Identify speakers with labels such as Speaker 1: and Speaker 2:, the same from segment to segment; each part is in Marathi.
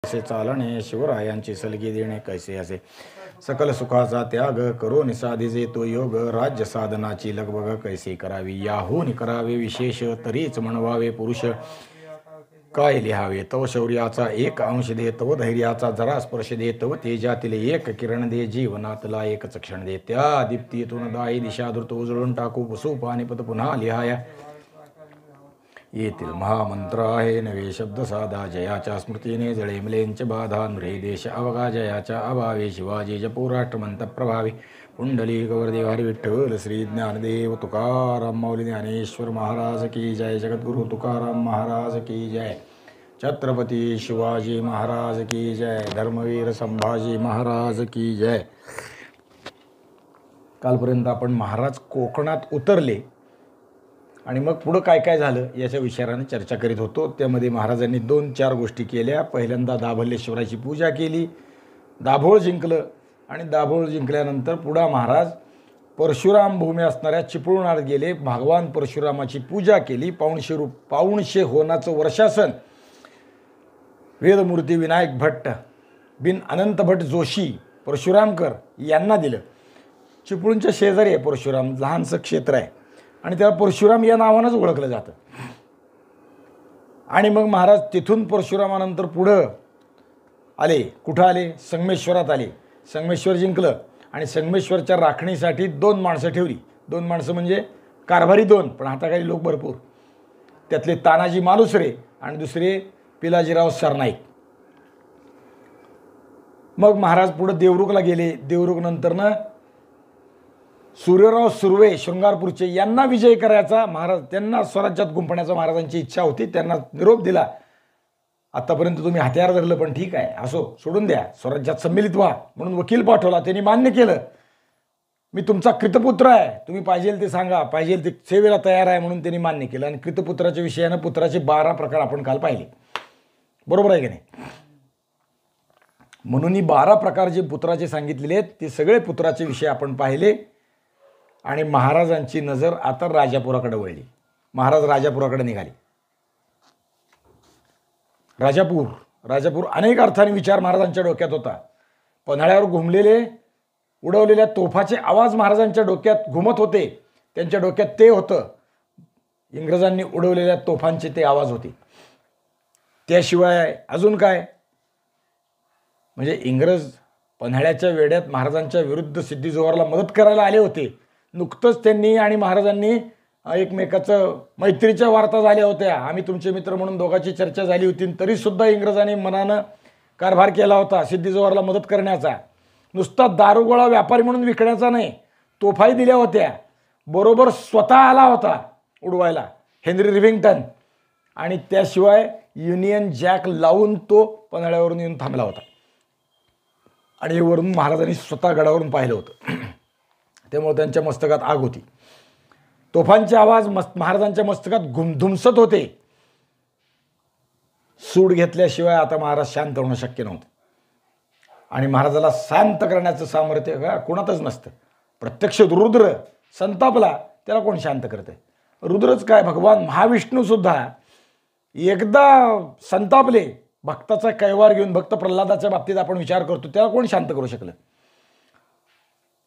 Speaker 1: असे चालणे शिवरायांची सलगी देणे कैसे असे सकल सुखाचा त्याग करून साधिजे तो योग राज्य साधनाची लगबग कैसे करावी याहून करावे विशेष तरीच म्हणवावे पुरुष काय लिहावे तव शौर्याचा एक अंश दे तव धैर्याचा जरा स्पर्श दे तव तेजातील एक किरण दे जीवनातला एकच क्षण दे त्या दीप्तीतून दाई दिशा धृत उजळून टाकू पुसू पानिपत पुन्हा लिहाया येथील महामंत्र आहे नवे शब्द साधा जयाच्या स्मृतीने जळे मलेंच बाधा नुरे देश अवघा जयाच्या अभावे शिवाजी जपू राष्ट्रमंत प्रभावी पुंडलिक वरदेव हरी विठ्ठल श्री ज्ञानदेव तुकाराम मौली ज्ञानेश्वर महाराज की जय जगद्गुरु तुकाराम महाराज की जय छत्रपती शिवाजी महाराज की जय धर्मवीर संभाजी महाराज की जय। कालपर्यंत आपण महाराज कोकणात उतरले आणि मग पुढं काय काय झालं याच्या विचाराने चर्चा करीत होतो। त्यामध्ये महाराजांनी 2-4 गोष्टी केल्या। पहिल्यांदा दाभल्लेश्वराची पूजा केली, दाभोळ जिंकलं आणि दाभोळ जिंकल्यानंतर पुढा महाराज परशुराम भूमी असणाऱ्या चिपळूणात गेले, भगवान परशुरामाची पूजा केली। पाऊणशे होनाचं वर्षासन वेदमूर्ती विनायक भट्ट बिन अनंत भट्ट जोशी परशुरामकर यांना दिलं। चिपळूणच्या शेजारी आहे परशुराम, लहानसं क्षेत्र आहे आणि त्याला परशुराम या नावानंच ओळखलं जातं। आणि मग महाराज तिथून परशुरामानंतर पुढं आले, कुठं आले? संगमेश्वरात आले। संगमेश्वर जिंकलं आणि संगमेश्वरच्या राखणीसाठी 2 माणसं ठेवली। 2 माणसं म्हणजे कारभारी 2, पण हाताखाली लोक भरपूर। त्यातले तानाजी मालुसरे आणि दुसरे पिलाजीराव सरनाईक। मग महाराज पुढं देवरुखला गेले। देवरुख नंतरनं सूर्यराव सुर्वे शृंगारपूरचे यांना विजय करायचा, महाराज त्यांना स्वराज्यात गुंफण्याचा महाराजांची इच्छा होती। त्यांना निरोप दिला, आतापर्यंत तुम्ही हत्यार धरलं पण ठीक आहे, असो सोडून द्या, स्वराज्यात सम्मिलित व्हा म्हणून वकील पाठवला। त्यांनी मान्य केलं, मी तुमचा कृतपुत्र आहे, तुम्ही पाहिजे ते सांगा, पाहिजे ते सेवेला तयार आहे म्हणून त्यांनी मान्य केलं। आणि कृतपुत्राच्या विषयानं पुत्राचे 12 प्रकार आपण काल पाहिले, बरोबर आहे की नाही? म्हणून 12 प्रकार जे पुत्राचे सांगितलेले आहेत ते सगळे पुत्राचे विषय आपण पाहिले। आणि महाराजांची नजर आता राजापुराकडे वळली। महाराज राजापुराकडे निघाले। राजापूर अनेक अर्थाने विचार महाराजांच्या डोक्यात होता। पन्हाळ्यावर घुमलेले उडवलेल्या तोफाचे आवाज महाराजांच्या डोक्यात घुमत होते, त्यांच्या डोक्यात ते होतं, इंग्रजांनी उडवलेल्या तोफांचे ते आवाज होते। त्याशिवाय अजून काय, म्हणजे इंग्रज पन्हाळ्याच्या वेड्यात महाराजांच्या विरुद्ध सिद्धी जोहरला मदत करायला आले होते। नुकतंच त्यांनी आणि महाराजांनी एकमेकाचं मैत्रीच्या वार्ता झाल्या होत्या, आम्ही तुमचे मित्र म्हणून दोघांची चर्चा झाली होती। तरीसुद्धा इंग्रजांनी मनानं कारभार केला होता सिद्धी जोहरला मदत करण्याचा, नुसता दारुगोळा व्यापारी म्हणून विकण्याचा नाही, तोफाही दिल्या होत्या। बरोबर स्वतः आला होता उडवायला हेनरी रिव्हिंग्टन, आणि त्याशिवाय युनियन जॅक लावून तो पन्हाळ्यावरून येऊन थांबला होता। आणि वरून महाराजांनी स्वतः गडावरून पाहिलं होतं, त्यामुळे त्यांच्या मस्तकात आग होती। तोफांचे आवाज महाराजांच्या मस्तकात धुमसत होते। सूड घेतल्याशिवाय आता महाराज शांत होणं शक्य नव्हतं। आणि महाराजाला शांत करण्याचं सामर्थ्य का कोणातच नसतं। प्रत्यक्ष रुद्र संतापला, त्याला कोण शांत करते? रुद्रच काय, भगवान महाविष्णू सुद्धा एकदा संतापले, भक्ताचा कैवार घेऊन, भक्त प्रल्हादाच्या बाबतीत आपण विचार करतो, त्याला कोण शांत करू शकलं?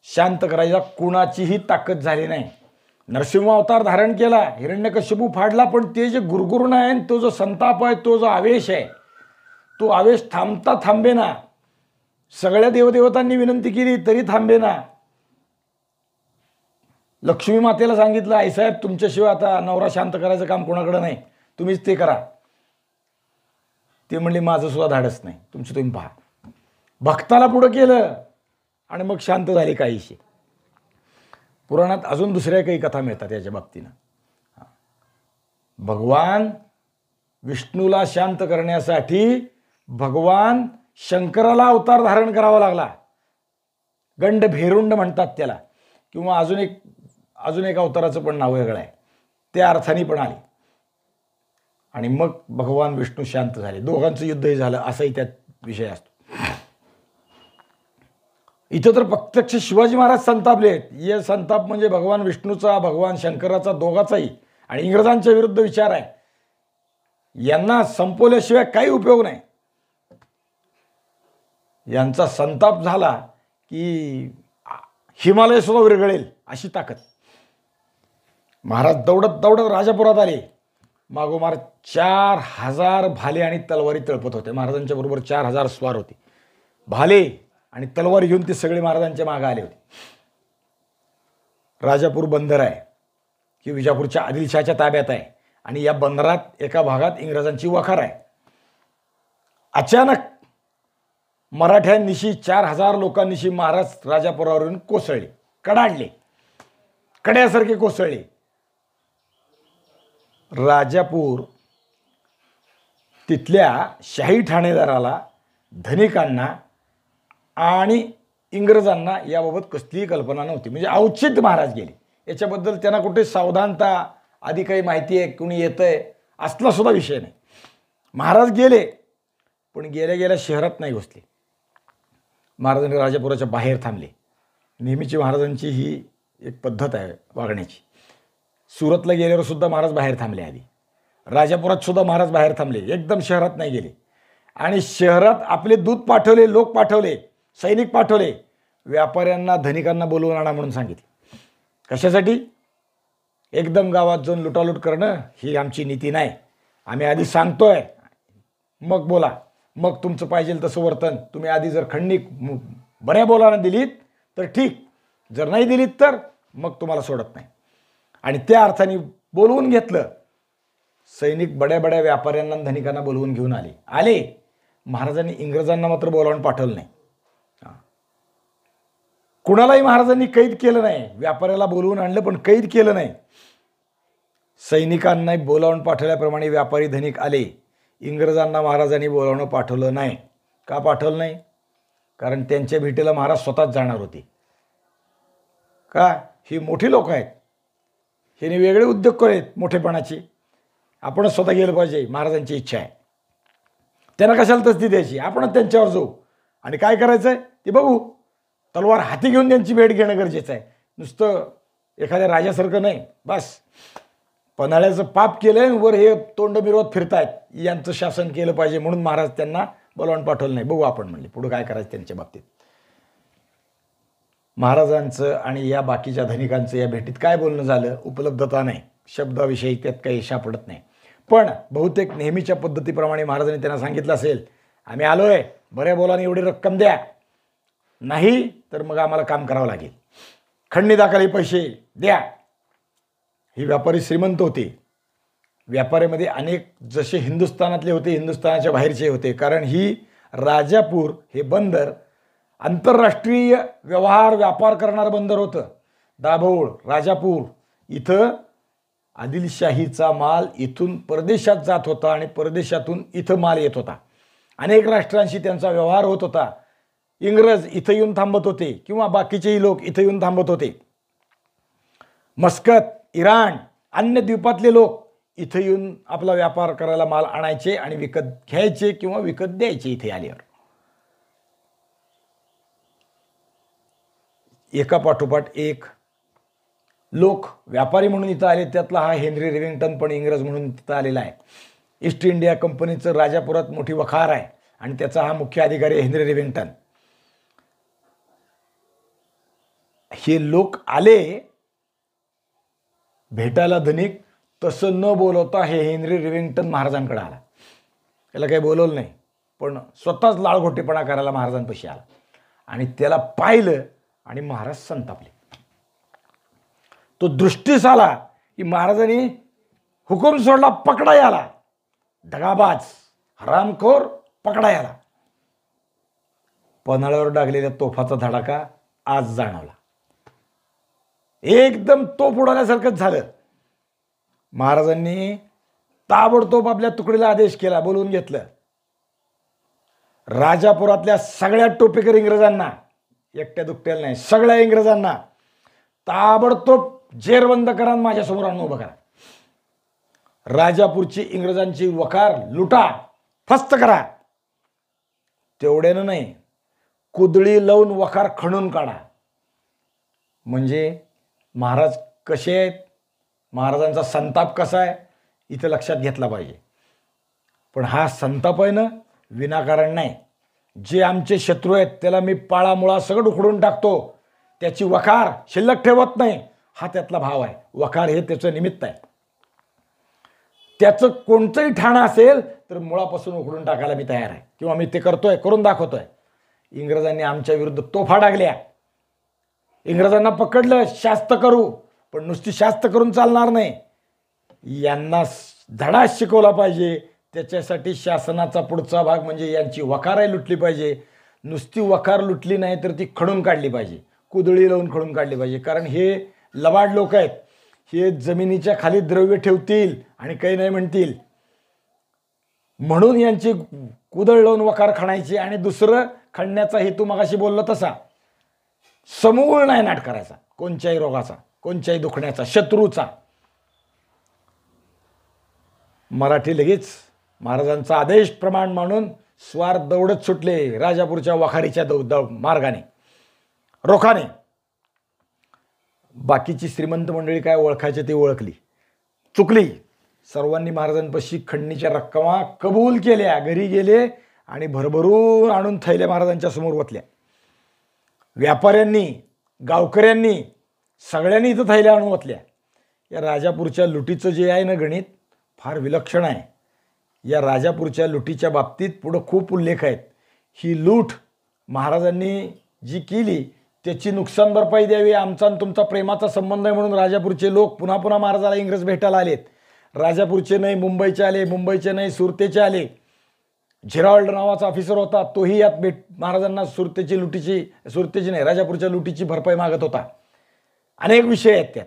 Speaker 1: शांत करायला कुणाचीही ताकद झाली नाही। नरसिंह अवतार धारण केला, हिरण्यकश्यपू फाडला, पण ते जे गुरगुरून आहे, तो जो संताप आहे, तो जो आवेश आहे, तो आवेश थांबता थांबेना। सगळ्या देवदेवतांनी विनंती केली तरी थांबेना। लक्ष्मी मातेला सांगितलं, आईसाहेब तुमच्याशिवाय आता नवरा शांत करायचं काम कोणाकडे नाही, तुम्हीच ते करा। ते म्हणले माझं सुद्धा धाडस नाही, तुमचं तुम्ही पहा। भक्ताला पुढं केलं आणि मग शांत झाले काहीशी। पुराणात अजून दुसऱ्या काही कथा मिळतात याच्या बाबतीनं। भगवान विष्णूला शांत करण्यासाठी भगवान शंकराला अवतार धारण करावा लागला, गंड भेरुंड म्हणतात त्याला, किंवा अजून एक अवताराचं पण नाव वेगळं आहे, त्या अर्थाने पण आले। आणि मग भगवान विष्णू शांत झाले, दोघांचं युद्धही झालं, असाही त्यात विषय असतो। इथं तर प्रत्यक्ष शिवाजी महाराज संतापले आहेत। हे संताप म्हणजे भगवान विष्णूचा, भगवान शंकराचा, दोघाचाही। आणि इंग्रजांच्या विरुद्ध विचार आहे, यांना संपवल्याशिवाय काही उपयोग नाही। यांचा संताप झाला की हिमालय सुद्धा विरघळेल अशी ताकद. महाराज दौडत दौडत राजापुरात आले. मागोमार 4000 भाले आणि तलवारी तळपत होते. महाराजांच्या बरोबर 4000 स्वार होते. भाले आणि तलवार घेऊन ते सगळे महाराजांच्या मागे आले होते. राजापूर बंदर आहे की विजापूरच्या आदिलशहाच्या ताब्यात आहे आणि या बंदरात एका भागात इंग्रजांची वखार आहे. अचानक मराठ्यांनिशी 4000 लोकांनिशी महाराज राजापुरावरून कोसळले, कडाडले, कड्यासारखे कोसळले. राजापूर तिथल्या शाही ठाणेदाराला, धनिकांना आणि इंग्रजांना याबाबत कसलीही कल्पना नव्हती. म्हणजे अवचित महाराज गेले. याच्याबद्दल त्यांना कुठे सावधानता, आधी काही माहिती आहे, कुणी येतंय असला सुद्धा विषय नाही. महाराज गेले, पण गेल्या गेल्या शहरात नाही घुसले. महाराजांनी राजापुराच्या बाहेर थांबले. नेहमीची महाराजांची ही एक पद्धत आहे वागण्याची. सुरतला गेल्यावर सुद्धा महाराज बाहेर थांबले. आधी राजापुरात सुद्धा महाराज बाहेर थांबले, एकदम शहरात नाही गेले. आणि शहरात आपले दूत पाठवले, लोक पाठवले, सैनिक पाठवले, व्यापाऱ्यांना, धनिकांना बोलवून आणा म्हणून सांगितले. कशासाठी? एकदम गावात जाऊन लुटालूट करणं ही आमची नीती नाही. आम्ही आधी सांगतोय, मग बोला, मग तुमचं पाहिजे तसं वर्तन. तुम्ही आधी जर खंडणीक बऱ्या बोलानं दिलीत तर ठीक, जर नाही दिलीत तर मग तुम्हाला सोडत नाही. आणि त्या अर्थाने बोलवून घेतलं. सैनिक बड्या बड्या व्यापाऱ्यांना, धनिकांना बोलवून घेऊन आले. महाराजांनी इंग्रजांना मात्र बोलावून पाठवलं नाही. कुणालाही महाराजांनी कैद केलं नाही. व्यापाऱ्याला बोलवून आणलं पण कैद केलं नाही. सैनिकांना बोलावून पाठवल्याप्रमाणे व्यापारी, धनिक आले. इंग्रजांना महाराजांनी बोलावणं पाठवलं नाही. का पाठवलं नाही? कारण त्यांच्या भेटीला महाराज स्वतःच जाणार होते. का? ही मोठी लोक आहेत, हे वेगळे उद्योग आहेत मोठेपणाचे. आपणच स्वतः गेलं पाहिजे, महाराजांची इच्छा आहे. त्यांना कशाला तसदी द्यायची? आपणच त्यांच्यावर जाऊ आणि काय करायचं आहे ते बघू. तलवार हाती घेऊन त्यांची भेट घेणं गरजेचं आहे. नुसतं एखाद्या राजासारखं नाही. बस पन्हाळ्याचं पाप केलंय, वर हे तोंड मिरवत फिरतायत, यांचं शासन केलं पाहिजे म्हणून महाराज त्यांना बोलावून पाठवलं नाही. बघू आपण म्हणले पुढं काय करायचं त्यांच्या बाबतीत. महाराजांचं आणि या बाकीच्या धनिकांचं या भेटीत काय बोलणं झालं? उपलब्धता नाही, शब्दाविषयी त्यात काही सापडत नाही. पण बहुतेक नेहमीच्या पद्धतीप्रमाणे महाराजांनी त्यांना सांगितलं असेल, आम्ही आलोय, बऱ्या बोलाने एवढी रक्कम द्या, नाही तर मग आम्हाला काम करावं लागेल, खंडणी दाखल पैसे द्या. ही व्यापारी श्रीमंत होते. व्यापाऱ्यामध्ये अनेक जसे हिंदुस्थानातले होते, हिंदुस्थानाच्या बाहेरचे होते. कारण ही राजापूर हे बंदर आंतरराष्ट्रीय व्यापार करणारं बंदर होतं. दाभोळ, राजापूर इथं आदिलशाहीचा माल इथून परदेशात जात होता आणि परदेशातून इथं माल येत होता. अनेक राष्ट्रांशी त्यांचा व्यवहार होत होता. इंग्रज इथं येऊन थांबत होते किंवा बाकीचेही लोक इथं येऊन थांबत होते. मस्कत, इराण, अन्य द्वीपातले लोक इथं येऊन आपला व्यापार करायला माल आणायचे आणि विकत घ्यायचे किंवा विकत द्यायचे इथे आल्यावर. एका पाठोपाठ एक लोक व्यापारी म्हणून इथं आले. त्यातला हा हेनरी रिव्हिंग्टन पण इंग्रज म्हणून तिथं आलेला आहे. ईस्ट इंडिया कंपनीचं राजापुरात मोठी वखार आहे आणि त्याचा हा मुख्य अधिकारी हेनरी रिव्हिंग्टन. हे लोक आले भेटायला धनिक, तसं न बोलवता हे हेनरी रिव्हिंग्टन महाराजांकडे आला. त्याला काही बोलवलं नाही, पण स्वतःच लाळघोटेपणा करायला महाराजांपाशी आला आणि त्याला पाहिलं आणि महाराज संतापले. तो दृष्टीस आला की महाराजांनी हुकूम सोडला, पकडाय आला. दगाबाज, हरामखोर, पकडाय आला. पन्हाळ्यावर डागलेल्या तोफाचा धडाका आज जाणवला. एकदम तोफ उडवल्यासारखंच झालं. महाराजांनी ताबडतोब आपल्या तुकडीला आदेश केला, बोलवून घेतलं. राजापुरातल्या सगळ्या टोपेकर इंग्रजांना, एकट्या दुकट्याला नाही, सगळ्या इंग्रजांना ताबडतोब जेरबंद करा, माझ्यासमोर आणून उभं करा. राजापूरची इंग्रजांची वखार लुटा, फस्त करा. तेवढ्यानं नाही, कुदळी लावून वखार खणून काढा. म्हणजे महाराज कसे आहेत, महाराजांचा संताप कसा आहे इथं लक्षात घेतला पाहिजे. पण हा संताप आहे ना विनाकारण नाही. जे आमचे शत्रू आहेत त्याला मी पाळामुळा सगळं उखडून टाकतो, त्याची वखार शिल्लक ठेवत नाही, हा त्यातला भाव आहे. वखार हे त्याचं निमित्त आहे. त्याचं कोणतंही ठाणं असेल तर मुळापासून उखडून टाकायला मी तयार आहे, किंवा मी ते करतोय, करून दाखवतोय. इंग्रजांनी आमच्या विरुद्ध तोफा डागल्या. इंग्रजांना पकडलं, शास्त करू, पण नुसती शास्त करून चालणार नाही. यांना धडा शिकवला पाहिजे. त्याच्यासाठी शासनाचा पुढचा भाग म्हणजे यांची वखारही लुटली पाहिजे. नुसती वखार लुटली नाही तर ती खडून काढली पाहिजे, कुदळी लावून खडून काढली पाहिजे. कारण हे लबाड लोक आहेत. हे जमिनीच्या खाली द्रव्य ठेवतील आणि काही नाही म्हणतील, म्हणून यांची कुदळ लावून वखार खणायची. आणि दुसरं खणण्याचा हेतू मगाशी बोललो तसा समूळ नायनाट करायचा, कोणत्याही रोगाचा, कोणत्याही दुखण्याचा, शत्रूचा. मराठी लगेच महाराजांचा आदेश प्रमाण मानून स्वार दौडत सुटले राजापूरच्या वखारीच्या मार्गाने, रोखाने. बाकीची श्रीमंत मंडळी काय ओळखायची ती ओळखली, चुकली. सर्वांनी महाराजांपाशी खंडणीच्या रक्कमा कबूल केल्या, घरी गेले आणि भरभरून आणून थैल्या महाराजांच्या समोर वतल्या. व्यापाऱ्यांनी, गावकऱ्यांनी, सगळ्यांनी इथं थैल्या आणून वतल्या. या राजापूरच्या लुटीचं जे आहे ना गणित फार विलक्षण आहे. या राजापूरच्या लुटीच्या बाबतीत पुढं खूप उल्लेख आहेत. ही लूट महाराजांनी जी केली त्याची नुकसान भरपाई द्यावी. आमचा आणि तुमचा प्रेमाचा संबंध आहे म्हणून राजापूरचे लोक पुन्हा पुन्हा महाराजाला इंग्रज भेटायला आलेत. राजापूरचे नाही मुंबईचे आले, मुंबईचे नाही सुरतेचे आले. झिराल्ड नावाचा ऑफिसर होता, तोही यात महाराजांना सुरतेची नाही राजापूरच्या लुटीची भरपाई मागत होता. अनेक विषय आहेत त्यात.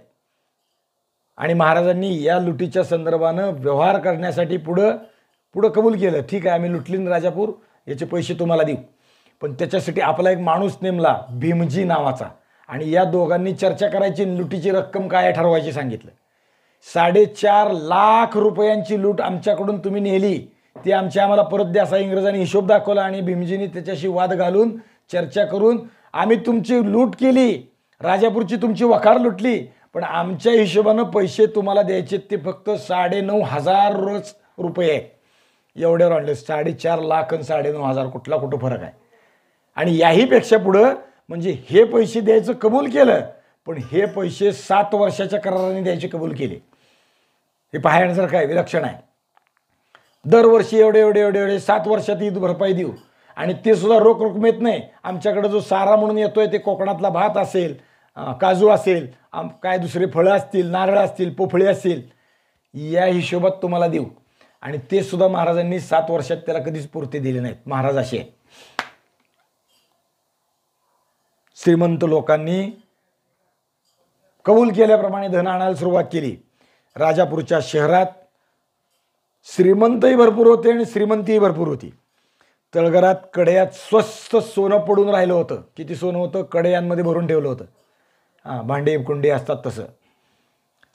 Speaker 1: आणि महाराजांनी या लुटीच्या संदर्भानं व्यवहार करण्यासाठी पुढं कबूल केलं. ठीक आहे, आम्ही लुटली राजापूर, याचे पैसे तुम्हाला देऊ. पण त्याच्यासाठी आपला एक माणूस नेमला भीमजी नावाचा, आणि या दोघांनी चर्चा करायची, लुटीची रक्कम काय ठरवायची सांगितलं. 4.5 लाख रुपयांची लूट आमच्याकडून तुम्ही नेली, ती आम्हाला परत द्या असा इंग्रजांनी हिशोब दाखवला. आणि भीमजींनी त्याच्याशी वाद घालून चर्चा करून आम्ही तुमची लूट केली, राजापूरची तुमची वखार लुटली, पण आमच्या हिशोबानं पैसे तुम्हाला द्यायचे ते फक्त 9,500 रुपये आहेत. एवढ्यावर आणले. 4.5 लाख आणि 9,500 कुठं फरक आहे. आणि याहीपेक्षा पुढं म्हणजे हे पैसे द्यायचं कबूल केलं, पण हे पैसे 7 वर्षाच्या कराराने द्यायचे कबूल केले. हे पाहण्यासारखं आहे, विलक्षण आहे. दरवर्षी एवढे 7 वर्षात ही भरपाई देऊ. आणि ते सुद्धा रोख रकमेत नाही. आमच्याकडे जो सारा म्हणून येतोय ते कोकणातला भात असेल, काजू असेल, काय दुसरे फळं असतील, नारळ असतील, पोफळे असतील, या हिशोबात तुम्हाला देऊ. आणि ते सुद्धा महाराजांनी 7 वर्षात त्याला कधीच पूर्ती दिली नाहीत. महाराज असे आहेत. श्रीमंत लोकांनी कबूल केल्याप्रमाणे धन आणायला सुरुवात केली. राजापूरच्या शहरात श्रीमंतही भरपूर होते आणि श्रीमंतीही भरपूर होती. तळघरात कड्यात स्वस्त सोनं पडून राहिलं होतं. किती सोनं होतं? कड्यांमध्ये भरून ठेवलं होतं. भांडे कुंडे असतात तसं.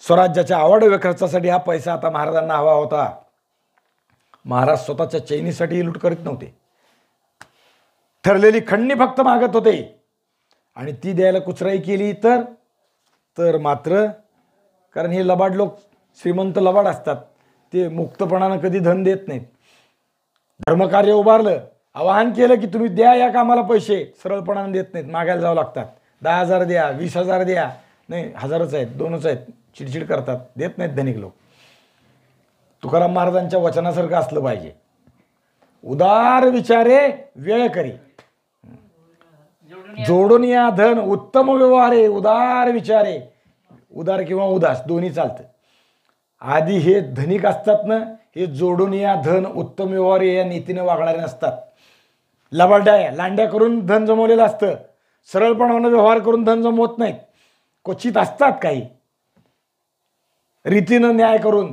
Speaker 1: स्वराज्याच्या आवडव्य खर्चासाठी हा पैसा आता महाराजांना हवा होता. महाराज स्वतःच्या चैनीसाठी लूट करीत नव्हते. ठरलेली खंडणी फक्त मागत होते. आणि ती द्यायला कुचराई केली तर मात्र, कारण हे लबाड लोक, श्रीमंत लबाड असतात, ते मुक्तपणानं कधी धन देत नाहीत. धर्मकार्य उभारलं, आवाहन केलं की तुम्ही द्या या कामाला पैसे, सरळपणानं देत नाहीत, मागायला जावं लागतात. 10,000 द्या, 20,000 द्या, नाही 1000च आहेत, 2च आहेत, चिडचिड करतात, देत नाहीत धनिक लोक. तुकाराम महाराजांच्या वचनासारखं असलं पाहिजे. उदार विचारे व्यय करी, जोडून या धन उत्तम व्यवहारे. उदार विचारे, उदार किंवा उदास दोन्ही चालतं. आधी हे धनिक असतात ना, हे जोडून या धन उत्तम व्यवहारे या नीतीने वागणारे नसतात. लबाड्या लांड्या करून धन जमवलेलं असतं. सरळपणानं व्यवहार करून धन जमवत नाहीत. क्वचित असतात काही रीतीनं न्याय करून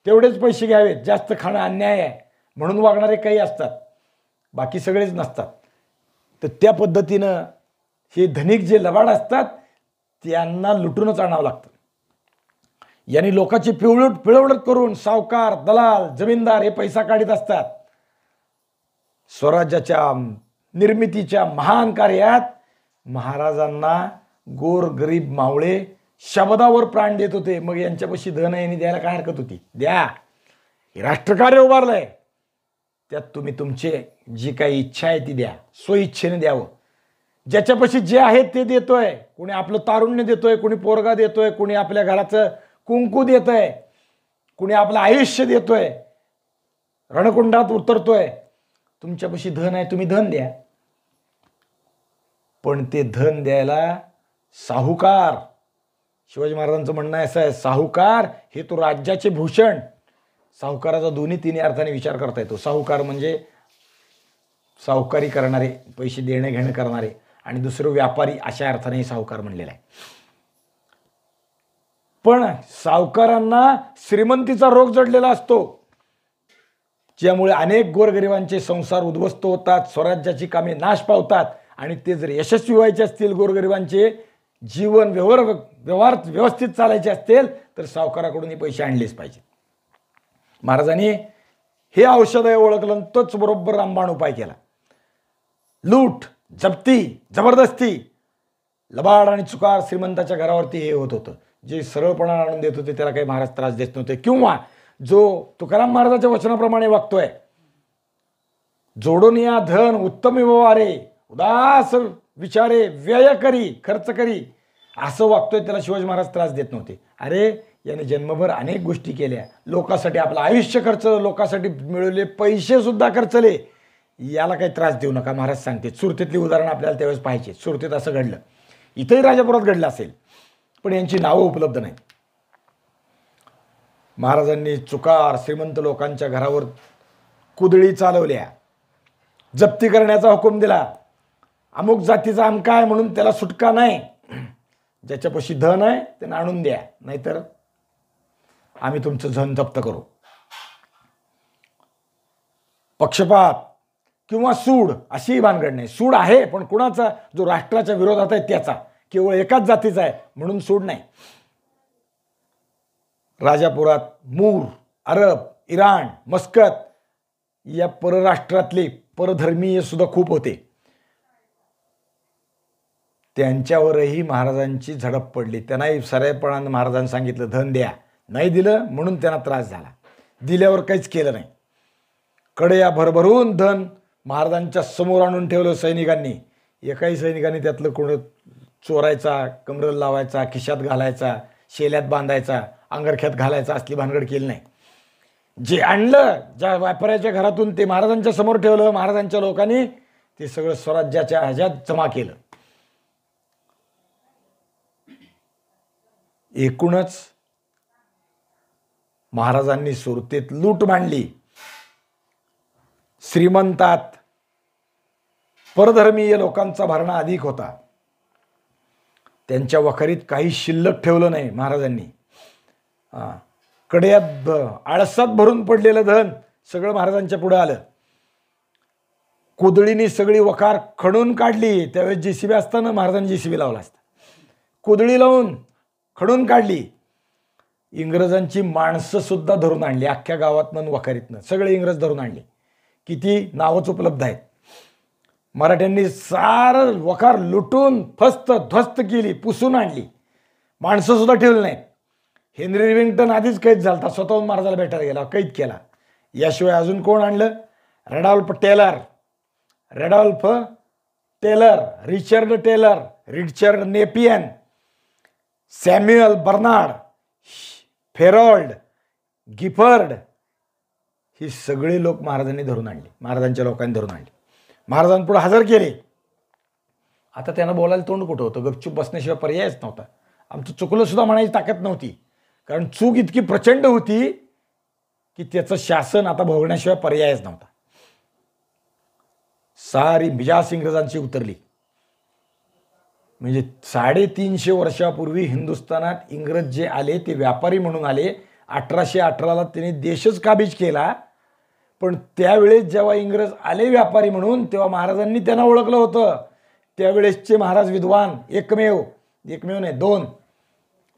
Speaker 1: तेवढेच पैसे घ्यावेत, जास्त खाणं अन्याय आहे म्हणून वागणारे काही असतात, बाकी सगळेच नसतात. तर त्या पद्धतीनं हे धनिक जे लबाड असतात त्यांना लुटूनच आणावं लागतं. यांनी लोकांची पिळवळत करून सावकार, दलाल, जमीनदार हे पैसा काढीत असतात. स्वराज्याच्या निर्मितीच्या महान कार्यात महाराजांना गोर गरीब मावळे शब्दावर प्राण देत होते. मग यांच्यापाशी धन यांनी द्यायला काय हरकत होती? द्या. हे राष्ट्रकार्य उभारलंय, त्यात तुम्ही तुमचे जी काही इच्छा आहे ती द्या, स्वइच्छेने द्यावं. ज्याच्यापाशी जे आहे ते देतोय. कोणी आपलं तारुण्य देतोय, कोणी पोरगा देतोय, कोणी आपल्या घराचं कुंकू देतोय, कोणी आपलं आयुष्य देतोय, रणकुंडात उतरतोय. तुमच्यापाशी धन आहे, तुम्ही धन द्या. पण ते धन द्यायला साहुकार, शिवाजी महाराजांचं म्हणणं असं आहे, साहुकार हे तो राज्याचे भूषण. साहुकाराचा दोन्ही तिन्ही अर्थाने विचार करता येतो. साहुकार म्हणजे साहुकारी करणारे, पैसे देणे घेणे करणारे, आणि दुसरं व्यापारी, अशा अर्थाने साहुकार म्हणलेला आहे. पण सावकारांना श्रीमंतीचा रोग जडलेला असतो, ज्यामुळे अनेक गोरगरिबांचे संसार उद्ध्वस्त होतात, स्वराज्याची कामे नाश पावतात. आणि ते जर यशस्वी व्हायचे असतील, गोरगरिबांचे जीवन व्यवहार व्यवस्थित चालायचे असतील, तर सावकाराकडून पैसे आणलेच पाहिजे. महाराजांनी हे औषध ओळखलं, तोच बरोबर रामबाण उपाय केला. लूट, जप्ती, जबरदस्ती, लबाड आणि चुकार श्रीमंताच्या घरावरती हे होत होतं. जे सरळपणा आणून देत होते त्याला काही महाराज त्रास देत नव्हते. किंवा जो तुकाराम महाराजाच्या वचनाप्रमाणे वागतोय, जोडून या धन उत्तम व्यवहारे, उदास विचारे, व्यय करी, खर्च करी, असं वागतोय, त्याला शिवाजी महाराज त्रास देत नव्हते. अरे याने जन्मभर अनेक गोष्टी केल्या, लोकांसाठी आपलं आयुष्य खर्चलं, लोकांसाठी मिळवले पैसे सुद्धा खर्चले, याला काही त्रास देऊ नका महाराज सांगते. सुरतेतली उदाहरण आपल्याला त्यावेळेस पाहिजे. सुरतेत असं घडलं, इथंही राजापुरात घडलं असेल, पण यांची नावं उपलब्ध नाहीत. महाराजांनी चुकार श्रीमंत लोकांच्या घरावर कुदळी चालवल्या, जप्ती करण्याचा हुकूम दिला. अमुक जातीचा अमका आहे म्हणून त्याला सुटका नाही, ज्याच्यापाशी धन आहे त्यानं आणून द्या, नाहीतर आम्ही तुमचं धन जप्त करू. पक्षपात किंवा सूड अशी भानगड नाही. सूड आहे, पण कुणाचा? जो राष्ट्राच्या विरोधात आहे त्याचा, केवळ एकाच जातीचा आहे म्हणून सूड नाही. राजापुरात मूर, अरब, इराण, मस्कत या परराष्ट्रातले परधर्मीय सुद्धा खूप होते. त्यांच्यावरही महाराजांची झडप पडली. त्यांनाही सरळपणानं महाराजांनी सांगितलं धन द्या. नाही दिलं म्हणून त्यांना त्रास झाला. दिल्यावर काहीच केलं नाही. कड्या भरभरून धन महाराजांच्या समोर आणून ठेवलं सैनिकांनी. एकाही सैनिकांनी त्यातलं कोण चोरायचा, कमरेला लावायचा, खिशात घालायचा, शेल्यात बांधायचा, अंगरख्यात घालायचा असली भानगड केली नाही. जे आणलं ज्या व्यापाऱ्याच्या घरातून ते महाराजांच्या समोर ठेवलं. महाराजांच्या लोकांनी ते सगळं स्वराज्याच्या ह्याच्यात जमा केलं. एकूणच महाराजांनी सुरतेत लूट मांडली. श्रीमंतात परधर्मीय लोकांचा भरणा अधिक होता. त्यांच्या वखारीत काही शिल्लक ठेवलं नाही महाराजांनी. कड्यात आळसात भरून पडलेलं धन सगळं महाराजांच्या पुढे आलं. कुदळीनी सगळी वखार खणून काढली. त्यावेळेस जेसीबी असताना महाराजांनी जेसीबी लावला असता. कुदळी लावून खणून काढली. इंग्रजांची माणसं सुद्धा धरून आणली. अख्ख्या गावातनं वखारीतनं सगळे इंग्रज धरून आणले. किती नावच उपलब्ध आहेत. मराठ्यांनी सारं वखार लुटून फस्त ध्वस्त केली, पुसून आणली. माणसं सुद्धा ठेवली नाहीत. हेनरी रिव्हिंग्टन आधीच कैद झाला, स्वतःहून महाराजाला भेटायला गेला, कैद केला. याशिवाय अजून कोण आणलं? Rudolph Taylor, Richard Napier, Samuel Barnard, Ferrold, Gifford, ही सगळे लोक महाराजांनी धरून आणले. महाराजांच्या लोकांनी धरून आणले. महाराजांपुढे हजर केले. आता त्यांना बोलायला तोंड कुठं होतं? गपचूप बसण्याशिवाय पर्यायच नव्हता. आमचं चुकलं सुद्धा म्हणायची ताकद नव्हती, कारण चूक इतकी प्रचंड होती की त्याचं शासन आता भोगण्याशिवाय पर्यायच नव्हता. सारी मिजाज इंग्रजांची उतरली. म्हणजे 350 वर्षापूर्वी हिंदुस्थानात इंग्रज जे आले ते व्यापारी म्हणून आले. 1818ला त्यांनी देशच काबीज केला. पण त्यावेळेस जेव्हा इंग्रज आले व्यापारी म्हणून, तेव्हा महाराजांनी त्यांना ओळखलं होतं. त्यावेळेसचे महाराज विद्वान एकमेव नाही,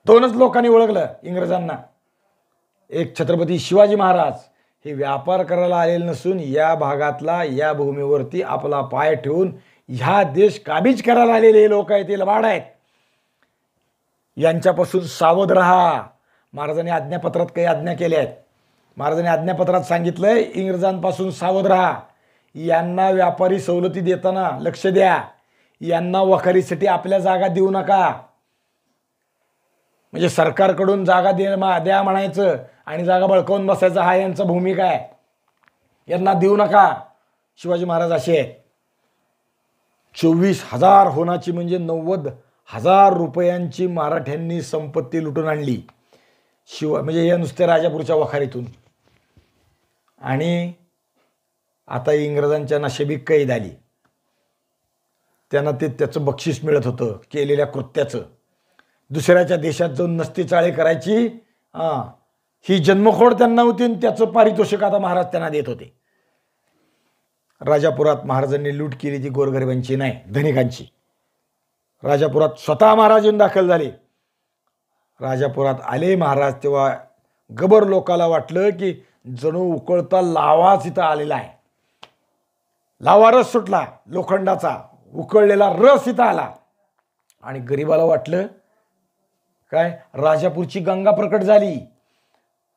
Speaker 1: दोनच लोकांनी ओळखलं इंग्रजांना. एक छत्रपती शिवाजी महाराज हे व्यापार करायला आलेले नसून या भागातला, या भूमीवरती आपला पाय ठेवून ह्या देश काबीज करायला आलेले लोक आहेत, ते लबाड आहेत. यांच्यापासून सावध राहा. महाराजांनी आज्ञापत्रात काही आज्ञा केल्या आहेत. महाराजांनी आज्ञापत्रात सांगितलंय, इंग्रजांपासून सावध राहा, यांना व्यापारी सवलती देताना लक्ष द्या, यांना वखारीसाठी आपल्या जागा देऊ नका. म्हणजे सरकारकडून जागा द्या म्हणायचं आणि जागा बळकावून बसायचं, हा यांचा भूमिका आहे. यांना देऊ नका. शिवाजी महाराज असे आहेत. 24,000 होनाची म्हणजे 90,000 रुपयांची मराठ्यांनी संपत्ती लुटून आणली म्हणजे या नुसत्या राजापूरच्या वखारीतून. आणि आता इंग्रजांच्या नशेबी कैद आली. त्यांना त्याचं बक्षीस मिळत होतं केलेल्या कृत्याचं. दुसऱ्याच्या देशात जाऊन नसती चाळे करायची ही जन्मखोड त्यांना होती आणि त्याचं पारितोषिक आता महाराज त्यांना देत होते. राजापुरात महाराजांनी लूट केली, ती गोरगरिबांची नाही, धनिकांची. राजापुरात स्वतः महाराज येऊन दाखल झाले. राजापुरात आले महाराज तेव्हा गबर लोकाला वाटलं की जणू उकळता लावाच इथं आलेला आहे. लावा रस सुटला लोखंडाचा, उकळलेला रस इथं आला. आणि गरिबाला वाटलं काय, राजापूरची गंगा प्रकट झाली.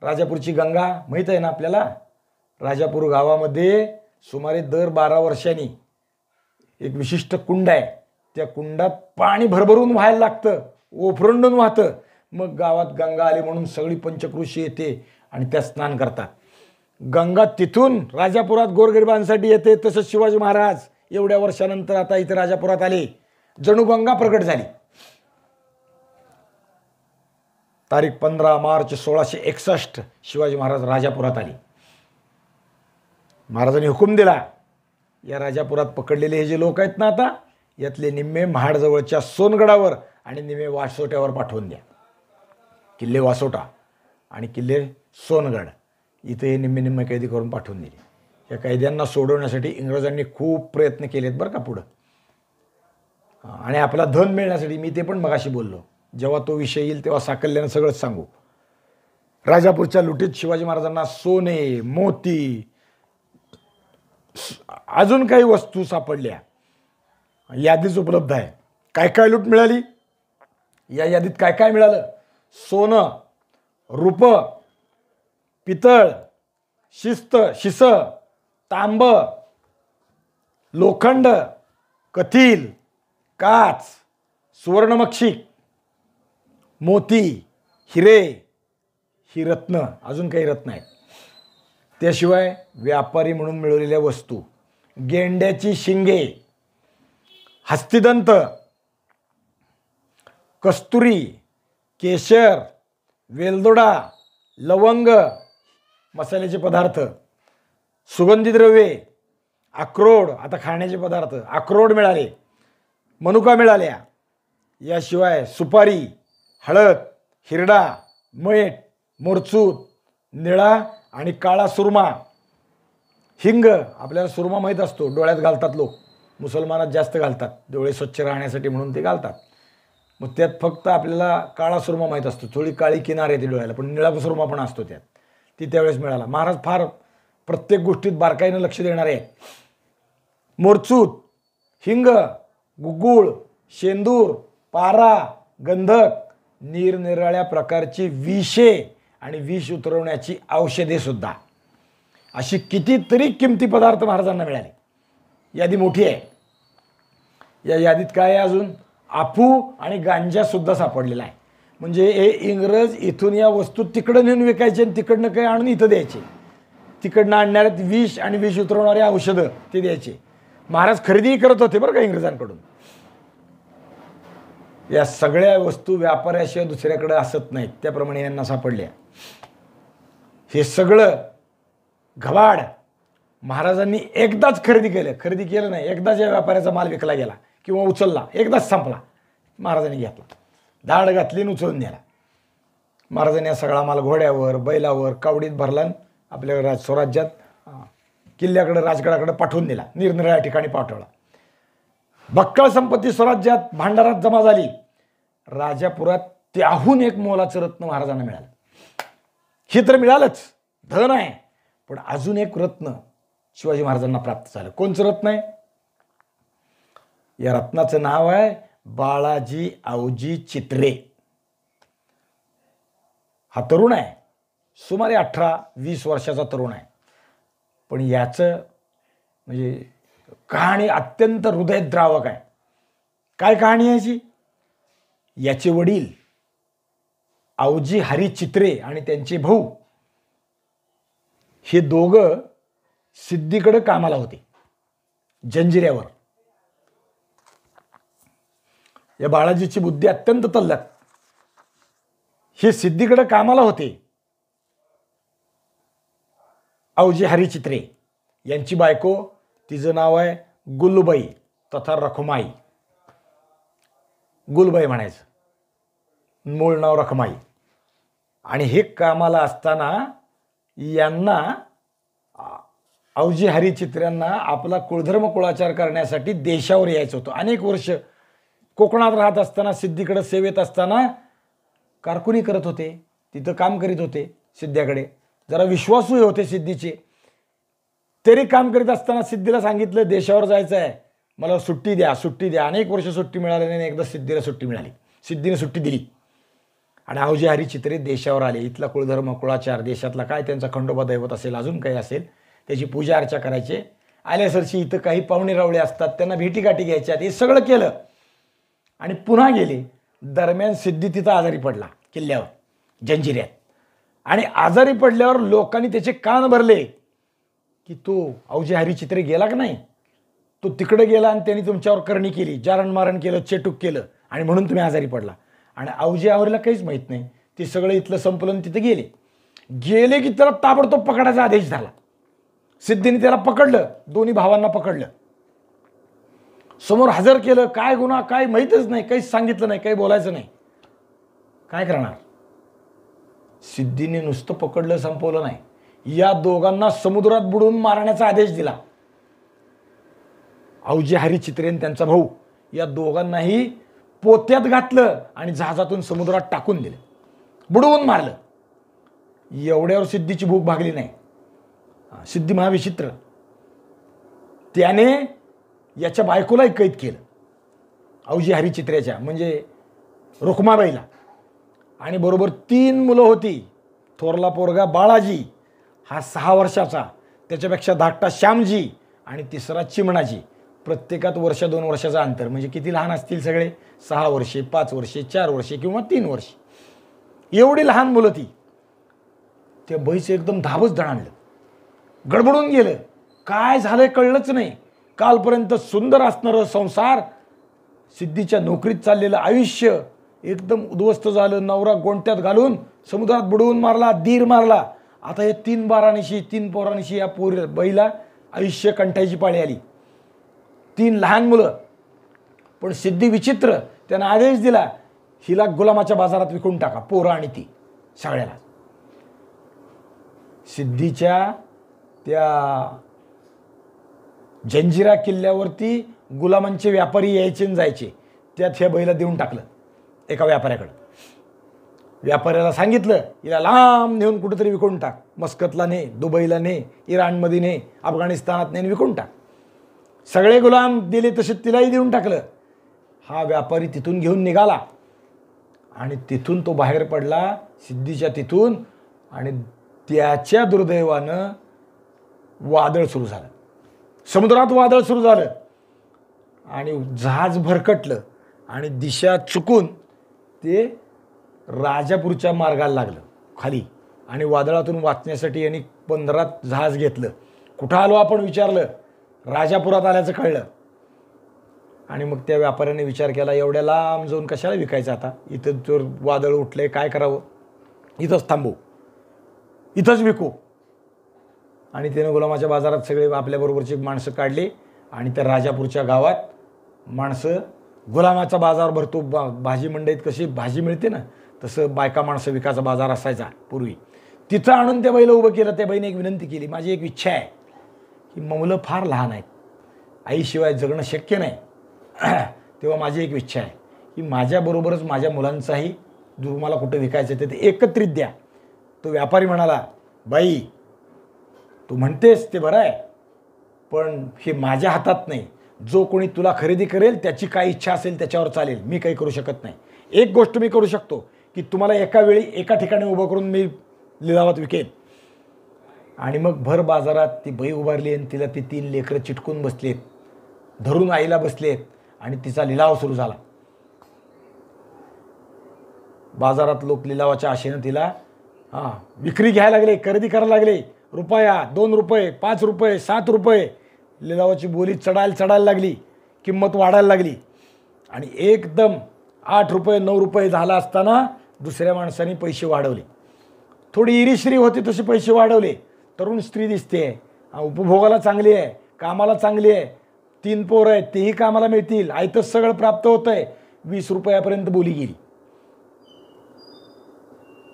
Speaker 1: राजापूरची गंगा माहीत आहे ना आपल्याला. राजापूर गावामध्ये सुमारे दर 12 वर्षांनी एक विशिष्ट कुंड आहे. त्या कुंडात पाणी भरभरून व्हायला लागतं, ओफरंडून वाहतं. मग गावात गंगा आली म्हणून सगळी पंचक्रोशी येते आणि त्या स्नान करतात. गंगा तिथून राजापुरात गोरगरिबांसाठी येते. तसंच शिवाजी महाराज एवढ्या वर्षानंतर आता इथे राजापुरात आले, जणू गंगा प्रकट झाली. तारीख 15 मार्च 1661 शिवाजी महाराज राजापुरात आले. महाराजांनी हुकूम दिला, या राजापुरात पकडलेले हे जे लोक आहेत ना आता, यातले निम्मे महाडजवळच्या सोनगडावर आणि निम्मे वासोट्यावर पाठवून द्या. किल्ले वासोटा आणि किल्ले सोनगड इथे हे निम्मे निम्मे कैदी करून पाठवून दिले. या कैद्यांना सोडवण्यासाठी इंग्रजांनी खूप प्रयत्न केलेत बरं का पुढं. आणि आपला धन मिळण्यासाठी मी ते पण मगाशी बोललो. जेव्हा तो विषय येईल तेव्हा साकल्यानं सगळंच सांगू. राजापूरच्या लुटीत शिवाजी महाराजांना सोने, मोती, अजून काही वस्तू सापडल्या. यादीच उपलब्ध आहे. काय काय लूट मिळाली, या यादीत काय काय मिळालं. सोनं, रूप, पितळ, शिस, तांब, लोखंड, कथील, काच, सुवर्णमक्षिक, मोती, हिरे, ही रत्न, अजून काही रत्न आहेत. त्याशिवाय व्यापारी म्हणून मिळवलेल्या वस्तू, गेंड्याची शिंगे, हस्तिदंत, कस्तुरी, केशर, वेलदोडा, लवंग, मसाल्याचे पदार्थ, सुगंधी द्रव्ये, अक्रोड, आता खाण्याचे पदार्थ, अक्रोड मिळाले, मनुका मिळाल्या. याशिवाय सुपारी, हळद, हिरडा, मीठ, मोरचूत, निळा आणि काळा सुरमा, हिंग. आपल्याला सुरमा माहीत असतो, डोळ्यात घालतात लोक, मुसलमानात जास्त घालतात, डोळे स्वच्छ राहण्यासाठी म्हणून ते घालतात. मग त्यात फक्त आपल्याला काळा सुरमा माहीत असतो, थोडी काळी किनार येते डोळ्याला, पण निळा सुरमा पण असतो त्यात. ती त्यावेळेस मिळाला. महाराज फार प्रत्येक गोष्टीत बारकाईनं लक्ष देणारे आहेत. मोरचूत, हिंग, गुगुळ, शेंदूर, पारा, गंधक, निरनिराळ्या प्रकारची विषे आणि विष उतरवण्याची औषधे सुद्धा, अशी कितीतरी किमती पदार्थ महाराजांना मिळाले. यादी मोठी आहे. या यादीत काय आहे अजून, अफू आणि गांजा सुद्धा सापडलेला आहे. म्हणजे हे इंग्रज इथून या वस्तू तिकडं नेऊन विकायचे आणि तिकडनं काही आणून इथं द्यायचे. तिकडनं आणणाऱ्यात विष आणि विष उतरवणारे औषधं ते द्यायचे. महाराज खरेदीही करत होते बरं का इंग्रजांकडून. या सगळ्या वस्तू व्यापाऱ्याशिवाय दुसऱ्याकडे असत नाहीत, त्याप्रमाणे यांना सापडल्या. हे सगळं घबाड महाराजांनी एकदाच खरेदी केलं नाही. एकदाच या व्यापाऱ्याचा माल विकला गेला किंवा उचलला, एकदाच संपला, महाराजांनी घेतला, धाड घातली आणि उचलून नेला. महाराजांनी हा सगळा माल घोड्यावर, बैलावर, कावडीत भरला, आपल्या स्वराज्यात किल्ल्याकडे, राजगडाकडे पाठवून दिला, निरनिराळ्या ठिकाणी पाठवला. बक्कळ संपत्ती स्वराज्यात भांडारात जमा झाली. राजापुरात त्याहून एक मोलाचं रत्न महाराजांना मिळालं. हे तर मिळालंच, धन आहे, पण अजून एक रत्न शिवाजी महाराजांना प्राप्त झालं. कोणचं रत्न आहे? या रत्नाचं नाव आहे बाळाजी आवजी चित्रे. हा तरुण आहे, सुमारे 18-20 वर्षाचा तरुण आहे. पण याचं म्हणजे कहाणी अत्यंत हृदयद्रावक आहे. काय कहाणी आहे याची? याचे वडील आवजी हरी चित्रे आणि त्यांचे भाऊ हे दोघं सिद्धीकडे कामाला होते जंजिऱ्यावर. या बाळाजीची बुद्धी अत्यंत तल्लख. हे सिद्धीकडे कामाला होते. आवजी हरी चित्रे यांची बायको, तिचं नाव आहे गुलबाई तथा रखमाई. गुलबाई म्हणायचं, मूळ नाव रखमाई. आणि हे कामाला असताना यांना आवजी हरी चित्र्यांना आपला कुळधर्म कुळाचार करण्यासाठी देशावर यायचं होतं. अनेक वर्ष कोकणात राहत असताना, सिद्धीकडे सेवेत असताना कारकुनी करत होते, तिथं काम करीत होते. सिद्ध्याकडे जरा विश्वासू होते सिद्धीचे. तरी काम करीत असताना सिद्धीला सांगितलं देशावर जायचं आहे, मला सुट्टी द्या, सुट्टी द्या. अनेक वर्ष सुट्टी मिळाली नाही. एकदा सिद्धीला सुट्टी मिळाली, सिद्धीने सुट्टी दिली आणि आवजी हरी चित्रे देशावर आले. इथला कुळधर्म कुळाचार, देशातला काय त्यांचा खंडोबा दैवत असेल, अजून काही असेल, त्याची पूजा अर्चा करायचे. आल्यासरशी इथं काही पाहुणे रावळे असतात, त्यांना भेटीगाठी घ्यायच्यात. हे सगळं केलं आणि पुन्हा गेले. दरम्यान सिद्धी तिथं आजारी पडला किल्ल्यावर जंजिऱ्यात. आणि आजारी पडल्यावर लोकांनी त्याचे कान भरले की तो आवजी हरी चित्रे गेला का नाही, तो तिकडे गेला आणि त्यांनी तुमच्यावर करणी केली, जारणमारण केलं, चेटूक केलं आणि म्हणून तुम्ही आजारी पडला. आणि आवजी आवरीला काहीच माहीत नाही. ते सगळं इथलं संपलं, तिथे गेले की त्याला ताबडतोब पकडायचा आदेश झाला. सिद्धीने त्याला पकडलं, दोन्ही भावांना पकडलं, समोर हजर केलं. काय गुन्हा, काय माहीतच नाही, काहीच सांगितलं नाही, काही बोलायचं नाही. काय करणार? सिद्धीने नुसतं पकडलं, संपवलं नाही. या दोघांना समुद्रात बुडवून मारण्याचा आदेश दिला. आवजी हरी चित्रे आणि त्यांचा भाऊ या दोघांनाही पोत्यात घातलं आणि जहाजातून समुद्रात टाकून दिलं, बुडवून मारलं. एवढ्यावर सिद्धीची भूक भागली नाही. सिद्धी महाविचित्र त्याने याच्या बायकोलाही कैद केलं, आवजी हरी चित्र्याच्या म्हणजे रुक्माबाईला. आणि बरोबर 3 मुलं होती. थोरला पोरगा बाळाजी, हा 6 वर्षाचा, त्याच्यापेक्षा धाकटा श्यामजी आणि तिसरा चिमणाजी. प्रत्येकात 1-2 वर्षाचा अंतर. म्हणजे किती लहान असतील सगळे? 6 वर्षे, 5 वर्षे, 4 वर्षे किंवा 3 वर्षे, एवढी लहान मुलं ती. त्या बाईचं एकदम धाबच दणाणलं, गडबडून गेलं. काय झालंय कळलंच नाही. कालपर्यंत सुंदर असणारं संसार, सिद्धीच्या नोकरीत चाललेलं आयुष्य एकदम उद्ध्वस्त झालं. नवरा गोंट्यात घालून समुद्रात बुडवून मारला, दीर मारला. आता हे 3 बारानिशी, 3 पोरानिशी या बाईला आयुष्य कंठायची पाळी आली. 3 लहान मुलं. पण सिद्धी विचित्र, त्यानं आदेश दिला हिला गुलामाच्या बाजारात विकून टाका, पोरं आणि ती सगळ्याला. सिद्धीच्या त्या जंजिरा किल्ल्यावरती गुलामांचे व्यापारी यायचे आणि जायचे. त्यात ह्या बाईला देऊन टाकलं एका व्यापाऱ्याकडं. व्यापाऱ्याला सांगितलं हिला लांब नेऊन कुठेतरी विकून टाक, मस्कतला ने, दुबईला ने, इराणमध्ये ने, अफगाणिस्तानात ने विकून टाक. सगळे गुलाम दिले तसे तिलाही देऊन टाकलं. हा व्यापारी तिथून घेऊन निघाला आणि तिथून तो बाहेर पडला सिद्धीच्या तिथून. आणि त्याच्या दुर्दैवानं वादळ सुरू झालं, समुद्रात वादळ सुरू झालं आणि जहाज भरकटलं आणि दिशा चुकून ते राजापूरच्या मार्गाला लागलं खाली. आणि वादळातून वाचण्यासाठी यांनी 15 जहाज घेतलं. कुठं आलो आपण विचारलं, राजापुरात आल्याचं कळलं. आणि मग त्या व्यापाऱ्याने विचार केला एवढ्या लांब जाऊन कशाला विकायचं, आता इथं जर वादळ उठले काय करावं, इथंच थांबू, इथंच विकू. आणि त्यानं गुलामाच्या बाजारात सगळे आपल्याबरोबरची माणसं काढली आणि त्या राजापूरच्या गावात माणसं, गुलामाचा बाजार भरतो, भाजी मंडईत कशी भाजी मिळते ना तसं बायका माणसं विकायचा बाजार असायचा पूर्वी. तिथं आणून त्या बाईला उभं केलं. त्या बाईने एक विनंती केली, माझी एक इच्छा आहे की मुलं फार लहान आहेत, आईशिवाय जगणं शक्य नाही. तेव्हा माझी एक इच्छा आहे की माझ्याबरोबरच माझ्या मुलांचाही तुम्हाला कुठं विकायचं ते एकत्रित द्या. तो व्यापारी म्हणाला, बाई तू म्हणतेस ते बरं आहे, पण हे माझ्या हातात नाही. जो कोणी तुला खरेदी करेल त्याची काय इच्छा असेल त्याच्यावर चालेल, मी काही करू शकत नाही. एक गोष्ट मी करू शकतो की तुम्हाला एका वेळी एका ठिकाणी उभं करून मी लिलावात विकेल. आणि मग भर बाजारात ती बाई उभारली आणि तिला ती 3 लेकरं चिटकून बसलेत, धरून आईला बसलेत आणि तिचा लिलाव सुरू झाला. बाजारात लोक लिलावाच्या आशेनं तिला विक्री घ्यायला लागले, खरेदी करायला लागले. रुपया, 2 रुपये, 5 रुपये, 7 रुपये लिलावाची बोली चढायला लागली, किंमत वाढायला लागली. आणि एकदम 8 रुपये 9 रुपये झाला असताना दुसऱ्या माणसाने पैसे वाढवले. थोडी इरीश्री होती तसे पैसे वाढवले. तरुण स्त्री दिसते, उपभोगाला चांगली आहे, कामाला चांगली आहे, 3 पोरं आहेत, तेही कामाला मिळतील, आयतंच सगळं प्राप्त होतं आहे. 20 रुपयापर्यंत बोली गेली.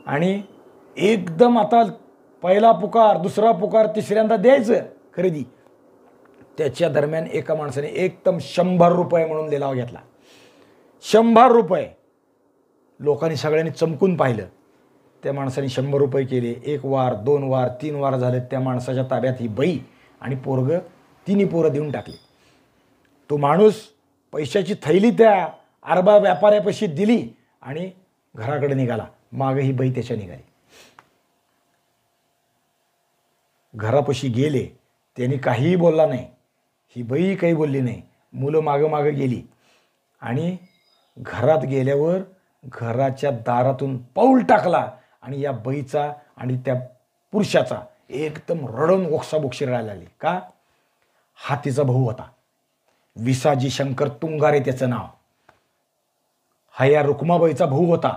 Speaker 1: आणि एकदम आता पहिला पुकार, दुसरा पुकार, तिसऱ्यांदा द्यायचं खरेदी. त्याच्या दरम्यान एका माणसाने एकदम 100 रुपये म्हणून लिलाव घेतला. 100 रुपये. लोकांनी सगळ्यांनी चमकून पाहिलं. त्या माणसाने 100 रुपये केले. 1 वार, 2 वार, 3 वार झाले. त्या माणसाच्या ताब्यात ही बाई आणि पोरगं, तिन्ही पोरं देऊन टाकली. तो माणूस पैशाची थैली त्या अरबा व्यापाऱ्यापाशी दिली आणि घराकडे निघाला. मागे ही बाई त्याच्या निघाली. घरापाशी गेले, त्यांनी काहीही बोलला नाही. ही बाई काही बोलली नाही. मुलं मागं गेली. आणि घरात गेल्यावर घराच्या दारातून पाऊल टाकला आणि या बाईचा आणि त्या पुरुषाचा एकदम रडून ओक्साबोक्षी राहायला लागली. का? हा तिचा भाऊ होता. विसाजी शंकर तुंगारे त्याचं नाव. हा या रुक्माबाईचा भाऊ होता.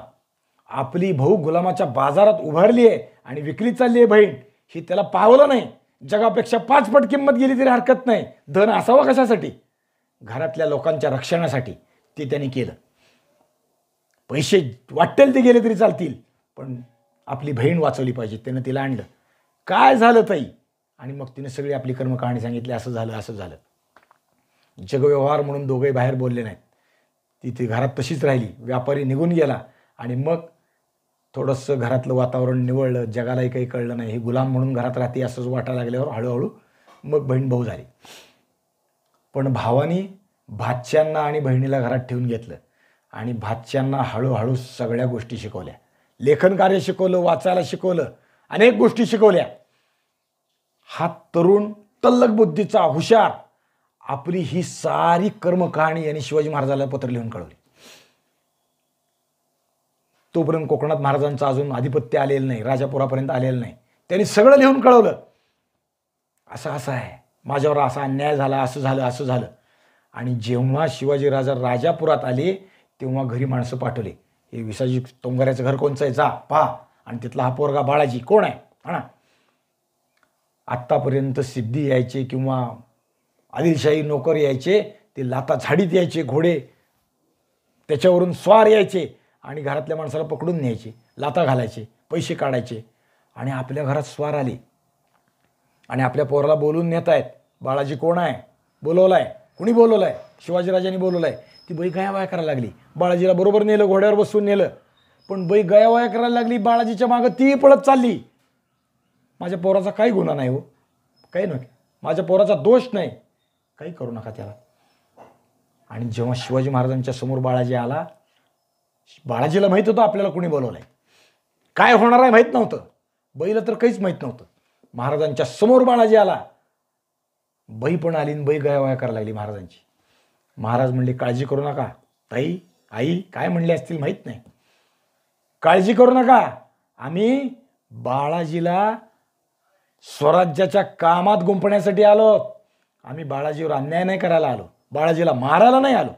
Speaker 1: आपली भाऊ गुलामाच्या बाजारात उभारली आहे आणि विक्री चालली आहे बहीण, ही त्याला पावलं नाही. जगापेक्षा 5 पट किंमत गेली तरी हरकत नाही. धन असावं कशासाठी? घरातल्या लोकांच्या रक्षणासाठी. ते त्यांनी केलं. पैसे वाटेल ते गेले तरी चालतील, पण आपली बहीण वाचवली पाहिजे. त्यानं तिला आणलं. काय झालं ताई? आणि मग तिने सगळी आपली कर्मकहाणी सांगितली. असं झालं, असं झालं. जगव्यवहार म्हणून दोघे बाहेर बोलले नाहीत. ती घरात तशीच राहिली. व्यापारी निघून गेला आणि मग थोडंसं घरातलं वातावरण निवळलं. जगालाही काही कळलं नाही. ही गुलाम म्हणून घरात राहते असंच वाटायला लागल्यावर हळूहळू मग बहीण भाऊ झाली. पण भावानी भाच्यांना आणि बहिणीला घरात ठेवून घेतलं आणि भाच्यांना हळूहळू सगळ्या गोष्टी शिकवल्या. लेखन कार्य शिकवलं, वाचायला शिकवलं, अनेक गोष्टी शिकवल्या. हा तरुण तल्लख बुद्धीचा, हुशार, आपली ही सारी कर्मकहाणी यांनी शिवाजी महाराजांना पत्र लिहून कळवली. तोपर्यंत कोकणात महाराजांचं अजून आधिपत्य आलेलं नाही, राजापुरापर्यंत आलेलं नाही. त्यांनी सगळं लिहून कळवलं. असं आहे, माझ्यावर असा अन्याय झाला, असं झालं, असं झालं. आणि जेव्हा शिवाजी राजा राजापुरात आले तेव्हा घरी माणसं पाठवले. हे विसाजी तोंगाऱ्याचं घर कोणचं आहे, जा पहा. आणि तिथला हा पोरगा बाळाजी कोण आहे? हा, आत्तापर्यंत सिद्धी यायचे किंवा आदिलशाही नोकर यायचे, ते लाता झाडीत यायचे, घोडे त्याच्यावरून स्वार यायचे आणि घरातल्या माणसाला पकडून न्यायचे, लाता घालायचे, पैसे काढायचे. आणि आपल्या घरात स्वार आले आणि आपल्या पोराला बोलून नेत आहेत. बाळाजी कोण आहे? बोलवलाय. कुणी बोलवलाय? शिवाजीराजांनी बोलवलाय. ती बाई गयावया करायला लागली. बाळाजीला बरोबर नेलं, घोड्यावर बसवून नेलं. पण बाई गयावया करायला लागली. बाळाजीच्या मागं ती पळत चालली. माझ्या पोराचा काही गुन्हा नाही हो, काही नाही, माझ्या पोराचा दोष नाही, काही करू नका त्याला. आणि जेव्हा शिवाजी महाराजांच्या समोर बाळाजी आला, बाळाजीला माहीत होतं आपल्याला कुणी बोलवलंय, काय होणार आहे माहीत नव्हतं. बाईला तर काहीच माहीत नव्हतं. महाराजांच्या समोर बाळाजी आला. बाई पण आली आणि बाई गयावया करायला लागली महाराजांची. महाराज म्हणले, काळजी करू नका ताई, आई काय म्हणले असतील माहीत नाही, काळजी करू नका. आम्ही बाळाजीला स्वराज्याच्या कामात गुंफण्यासाठी आलो. आम्ही बाळाजीवर अन्याय नाही करायला आलो, बाळाजीला मारायला नाही आलो.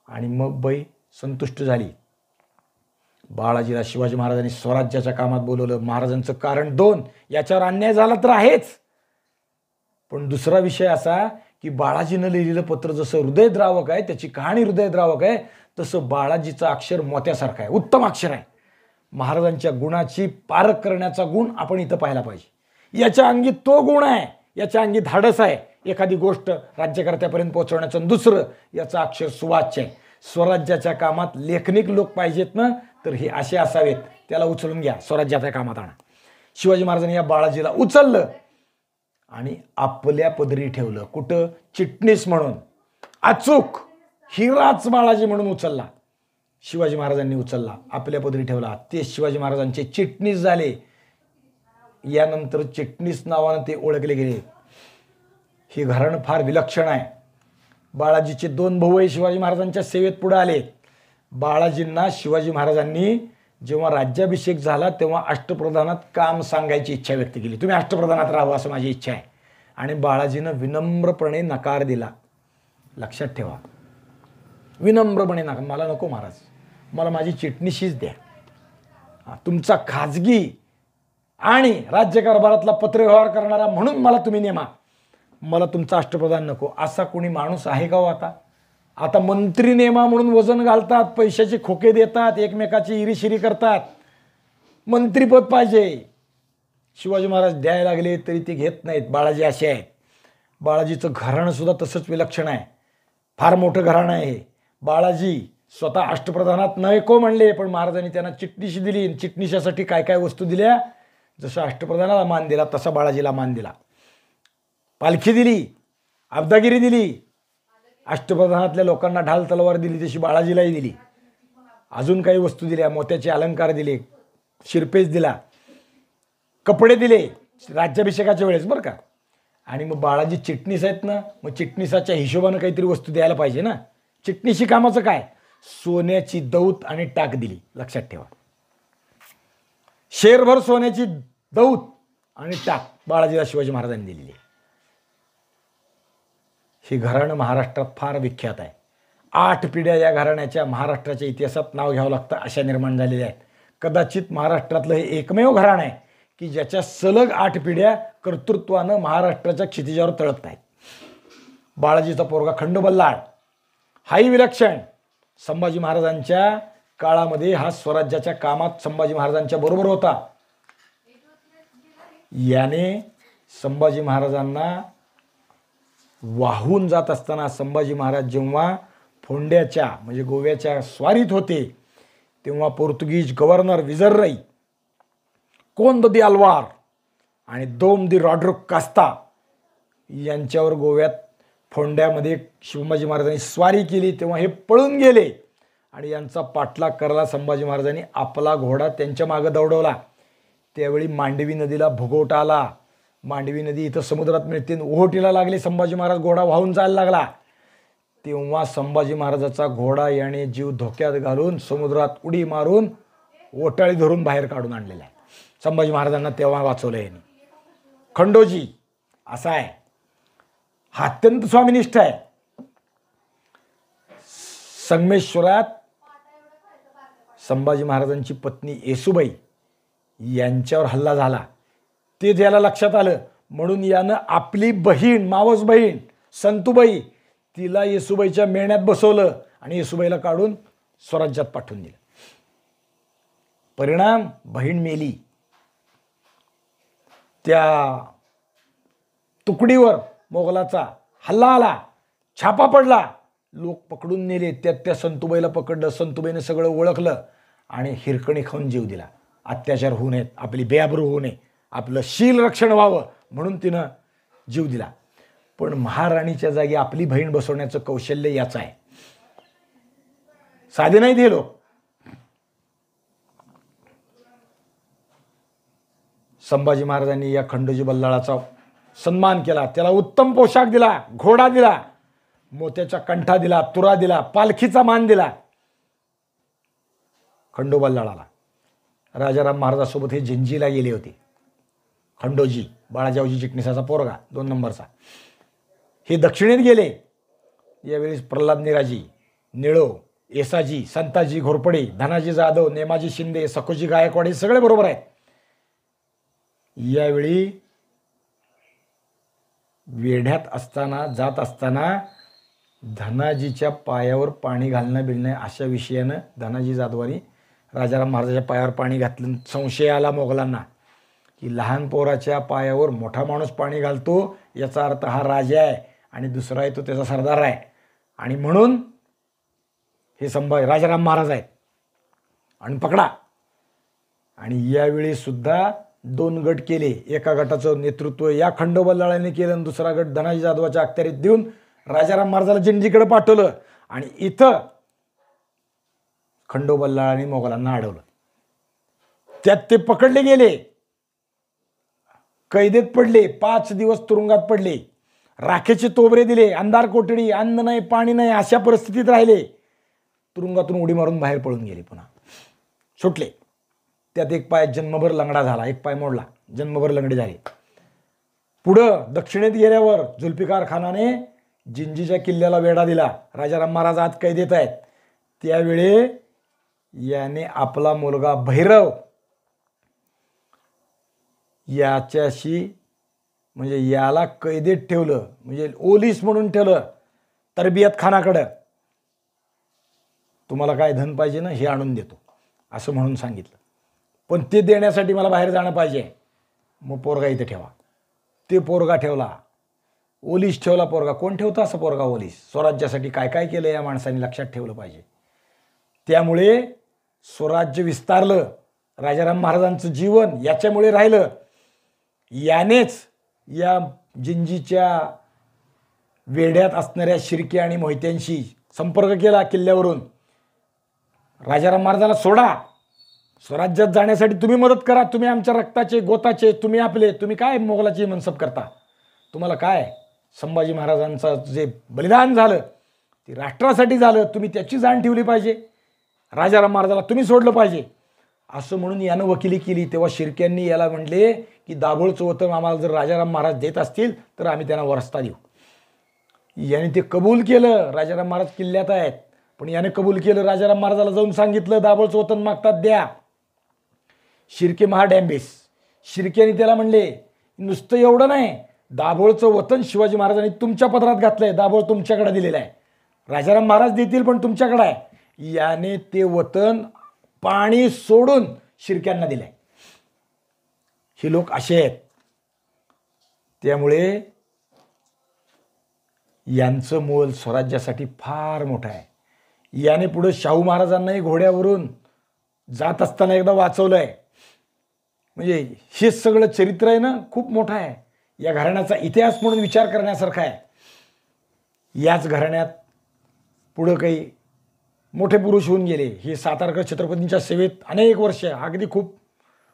Speaker 1: आणि मग बाई संतुष्ट झाली. बाळाजीला शिवाजी महाराजांनी स्वराज्याच्या कामात बोलवलं. महाराजांचं कारण 2, याच्यावर अन्याय झाला तर आहेच, पण दुसरा विषय असा की बाळाजीनं लिहिलेलं पत्र जसं हृदयद्रावक आहे, त्याची कहाणी हृदयद्रावक आहे, तसं बाळाजीचं अक्षर मोत्यासारखं आहे, उत्तम अक्षर आहे. महाराजांच्या गुणाची पारख करण्याचा गुण आपण इथं पाहायला पाहिजे. याच्या अंगी तो गुण आहे, याच्या अंगी धाडस आहे, एखादी गोष्ट राज्यकर्त्यापर्यंत पोहोचवण्याचं. दुसरं, याचं अक्षर सुवाच्य आहे. स्वराज्याच्या कामात लेखनिक लोक पाहिजेत ना, तर हे असे असावेत. त्याला उचलून घ्या, स्वराज्याच्या कामात आणा. शिवाजी महाराजांनी या बाळाजीला उचललं आणि आपल्या पदरी ठेवलं. कुठं? चिटणीस म्हणून. अचूक हिराच बाळाजी म्हणून उचलला. शिवाजी महाराजांनी उचलला, आपल्या पदरी ठेवला. ते शिवाजी महाराजांचे चिटणीस झाले. यानंतर चिटणीस नावानं ते ओळखले गेले. हे घराणं फार विलक्षण आहे. बाळाजीचे 2 भाऊ शिवाजी महाराजांच्या सेवेत पुढे आले. बाळाजींना शिवाजी महाराजांनी जेव्हा राज्याभिषेक झाला तेव्हा अष्टप्रधानात काम सांगायची इच्छा व्यक्त केली. तुम्ही अष्टप्रधानात राहावं असं माझी इच्छा आहे. आणि बाळाजीनं विनम्रपणे नकार दिला. लक्षात ठेवा, विनम्रपणे नकार, मला नको महाराज, मला माझी चिटणीशीच द्या. तुमचा खाजगी आणि राज्यकारभारातला पत्रव्यवहार करणारा म्हणून मला तुम्ही नेमा, मला तुमचा अष्टप्रधान नको. असा कोणी माणूस आहे का हो आता? आता मंत्री नेमा म्हणून वजन घालतात, पैशाचे खोके देतात, एकमेकाची इरीशिरी करतात. मंत्रीपद पाहिजे, शिवाजी महाराज द्यायला लागले तरी ते घेत नाहीत. बाळाजी असे आहेत. बाळाजीचं घराणं सुद्धा तसंच विलक्षण आहे. फार मोठं घराणं आहे. बाळाजी स्वतः अष्टप्रधानात नको म्हणले, पण महाराजांनी त्यांना चिटणीशी दिली. चिटणीशासाठी काय काय वस्तू दिल्या, जसं अष्टप्रधानाला मान दिला तसा बाळाजीला मान दिला. पालखी दिली, अब्दागिरी दिली, अष्टप्रधानातल्या लोकांना ढाल तलवार दिली तशी बाळाजीलाही दिली. अजून काही वस्तू दिल्या, मोत्याचे अलंकार दिले, शिरपेच दिला, कपडे दिले राज्याभिषेकाच्या वेळेस बरं का. आणि मग बाळाजी चिटणीस आहेत ना, मग चिटणीसाच्या हिशोबानं काहीतरी वस्तू द्यायला पाहिजे ना. चिटणीशी कामाचं काय, सोन्याची दौत आणि टाक दिली. लक्षात ठेवा, शेरभर सोन्याची दौत आणि टाक बाळाजीला शिवाजी महाराजांनी दिलेली. हे घराणं महाराष्ट्रात फार विख्यात आहे. 8 पिढ्या या घराण्याच्या महाराष्ट्राच्या इतिहासात नाव घ्यावं लागतं अशा निर्माण झालेल्या आहेत. कदाचित महाराष्ट्रातलं हे एकमेव घराणं आहे की ज्याच्या सलग 8 पिढ्या कर्तृत्वानं महाराष्ट्राच्या क्षितिजावर तळपत आहेत. बाळाजीचा पोरगा खंडू बल्लाळ हाही विलक्षण. संभाजी महाराजांच्या काळामध्ये हा स्वराज्याच्या कामात संभाजी महाराजांच्या बरोबर होता. याने संभाजी महाराजांना वाहून जात असताना, संभाजी महाराज जेव्हा फोंड्याच्या म्हणजे गोव्याच्या स्वारीत होते तेव्हा पोर्तुगीज गव्हर्नर विजर्रई, कोंद दी अल्वार आणि दोम दी रॉड्रिक कास्ता यांच्यावर गोव्यात फोंड्यामध्ये संभाजी महाराजांनी स्वारी केली. तेव्हा हे पळून गेले आणि यांचा पाठलाग करायला संभाजी महाराजांनी आपला घोडा त्यांच्या मागे दौडवला. त्यावेळी मांडवी नदीला भुगवटा आला. मांडवी नदी इथं समुद्रात मिळते, ओहोटीला लागले. संभाजी महाराज घोडा वाहून जायला लागला. तेव्हा संभाजी महाराजाचा घोडा याने जीव धोक्यात घालून समुद्रात उडी मारून ओटाळी धरून बाहेर काढून आणलेला आहे. संभाजी महाराजांना तेव्हा वाचवलं यांनी. खंडोजी असा आहे, हा अत्यंत स्वामिनिष्ठ आहे. संगमेश्वरात संभाजी महाराजांची पत्नी येसूबाई यांच्यावर हल्ला झाला. ते ज्याला लक्षात आलं म्हणून यानं आपली बहीण, मावस बहीण संतूबाई, तिला येसूबाईच्या मेण्यात बसवलं आणि येसूबाईला काढून स्वराज्यात पाठवून दिलं. परिणाम, बहीण मेली. त्या तुकडीवर मोगलाचा हल्ला आला, छापा पडला, लोक पकडून नेले. त्या संतूबाईला पकडलं. संतूबाईने सगळं ओळखलं आणि हिरकणी खाऊन जीव दिला. अत्याचार होऊ नयेत, आपली बेआबरू होऊ नये, आपलं शील रक्षण व्हावं म्हणून तिनं जीव दिला. पण महाराणीच्या जागी आपली बहीण बसवण्याचं कौशल्य याचं आहे. साधे नाही ते लोक. संभाजी महाराजांनी या खंडोजी बल्लाळाचा सन्मान केला. त्याला उत्तम पोशाख दिला, घोडा दिला, मोत्याचा कंठा दिला, तुरा दिला, पालखीचा मान दिला. खंडो बल्लाळाला राजाराम महाराजांसोबत हे जिंजीला गेले होते. खंडोजी, बाळाजावजी चिटणीसाचा पोरगा 2 नंबरचा, हे दक्षिणेत गेले. यावेळी प्रल्हाद निराजी, निळो, येसाजी, संताजी घोरपडे, धनाजी जाधव, नेमाजी शिंदे, सखोजी गायकवाड हे सगळे बरोबर आहेत. यावेळी वेढ्यात असताना, जात असताना धनाजीच्या पायावर पाणी घालणं बिलणं अशा विषयानं धनाजी जाधवांनी राजाराम महाराजाच्या पायावर पाणी घातलं. संशय आला मोगलांना की लहान पोराच्या पायावर मोठा माणूस पाणी घालतो, याचा अर्थ हा राजा आहे आणि दुसरा आहे तो त्याचा सरदार आहे, आणि म्हणून हे राजाराम महाराज आहेत आणि पकडा. आणि यावेळी सुद्धा 2 गट केले. एका गटाचं नेतृत्व या खंडो बल्लाळाने केलं आणि दुसरा गट धनाजी जाधवाच्या अखत्यारीत देऊन राजाराम महाराजाला जिंजीकडे पाठवलं. आणि इथं खंडोबल्लाळांनी मोगलांना अडवलं. त्यात ते पकडले गेले, कैदेत पडले, 5 दिवस तुरुंगात पडले, राखेचे तोबरे दिले, अंधार कोठडी, अन्न नाही पाणी नाही अशा परिस्थितीत राहिले. तुरुंगातून उडी मारून बाहेर पळून गेले, पुन्हा सुटले. त्यात एक पाय जन्मभर लंगडा झाला, एक पाय मोडला, जन्मभर लंगडे झाले. पुढं दक्षिणेत गेल्यावर जुल्फिकार खानाने जिंजीच्या किल्ल्याला वेढा दिला. राजाराम महाराज आज कैदेत आहेत. त्यावेळी याने आपला मुलगा भैरव याच्याशी म्हणजे याला कैदेत ठेवलं, म्हणजे ओलीस म्हणून ठेवलं तरबियत खानाकडं. तुम्हाला काय धन पाहिजे ना, हे आणून देतो असं म्हणून सांगितलं. पण ते देण्यासाठी मला बाहेर जाणं पाहिजे, मग पोरगा इथे ठेवा. ते पोरगा ठेवला, ओलीस ठेवला पोरगा. कोण ठेवतं असं पोरगा ओलीस? स्वराज्यासाठी काय काय केलं या माणसाने लक्षात ठेवलं पाहिजे. त्यामुळे स्वराज्य विस्तारलं. राजाराम महाराजांचं जीवन याच्यामुळे राहिलं. यानेच या जिंजीच्या वेढ्यात असणाऱ्या शिर्के आणि मोहित्यांशी संपर्क केला किल्ल्यावरून. राजाराम महाराजांना सोडा, स्वराज्यात जाण्यासाठी तुम्ही मदत करा, तुम्ही आमच्या रक्ताचे गोताचे, तुम्ही आपले, तुम्ही काय मोगलाची मनसब करता? तुम्हाला काय? संभाजी महाराजांचं जे बलिदान झालं ते राष्ट्रासाठी झालं, तुम्ही त्याची जाण ठेवली पाहिजे. राजाराम महाराजाला तुम्ही सोडलं पाहिजे असं म्हणून यानं वकिली केली. तेव्हा शिर्क्यांनी याला म्हणले की दाभोळचं वतन आम्हाला जर राजाराम महाराज देत असतील तर आम्ही त्यांना वरस्ता देऊ. याने ते कबूल केलं. राजाराम महाराज किल्ल्यात आहेत, पण याने कबूल केलं. राजाराम महाराजाला जाऊन सांगितलं दाभोळचं वतन मागतात, द्या. शिर्के महाडॅम्बिस. शिर्क्यांनी त्याला म्हणले नुसतं एवढं नाही, दाभोळचं वतन शिवाजी महाराजांनी तुमच्या पदरात घातलंय, दाभोळ तुमच्याकडे दिलेलं आहे. राजाराम महाराज देतील पण तुमच्याकडे आहे. याने ते वतन पाणी सोडून शिर्क्यांना दिलंय. हे लोक असे आहेत. त्यामुळे यांचं मोल स्वराज्यासाठी फार मोठं आहे. याने पुढे शाहू महाराजांनाही घोड्यावरून जात असताना एकदा वाचवलंय. म्हणजे हे सगळं चरित्र आहे ना, खूप मोठं आहे. या घराण्याचा इतिहास म्हणून विचार करण्यासारखा आहे. याच घराण्यात पुढं काही मोठे पुरुष होऊन गेले. हे सातारकर छत्रपतींच्या सेवेत अनेक वर्ष, अगदी खूप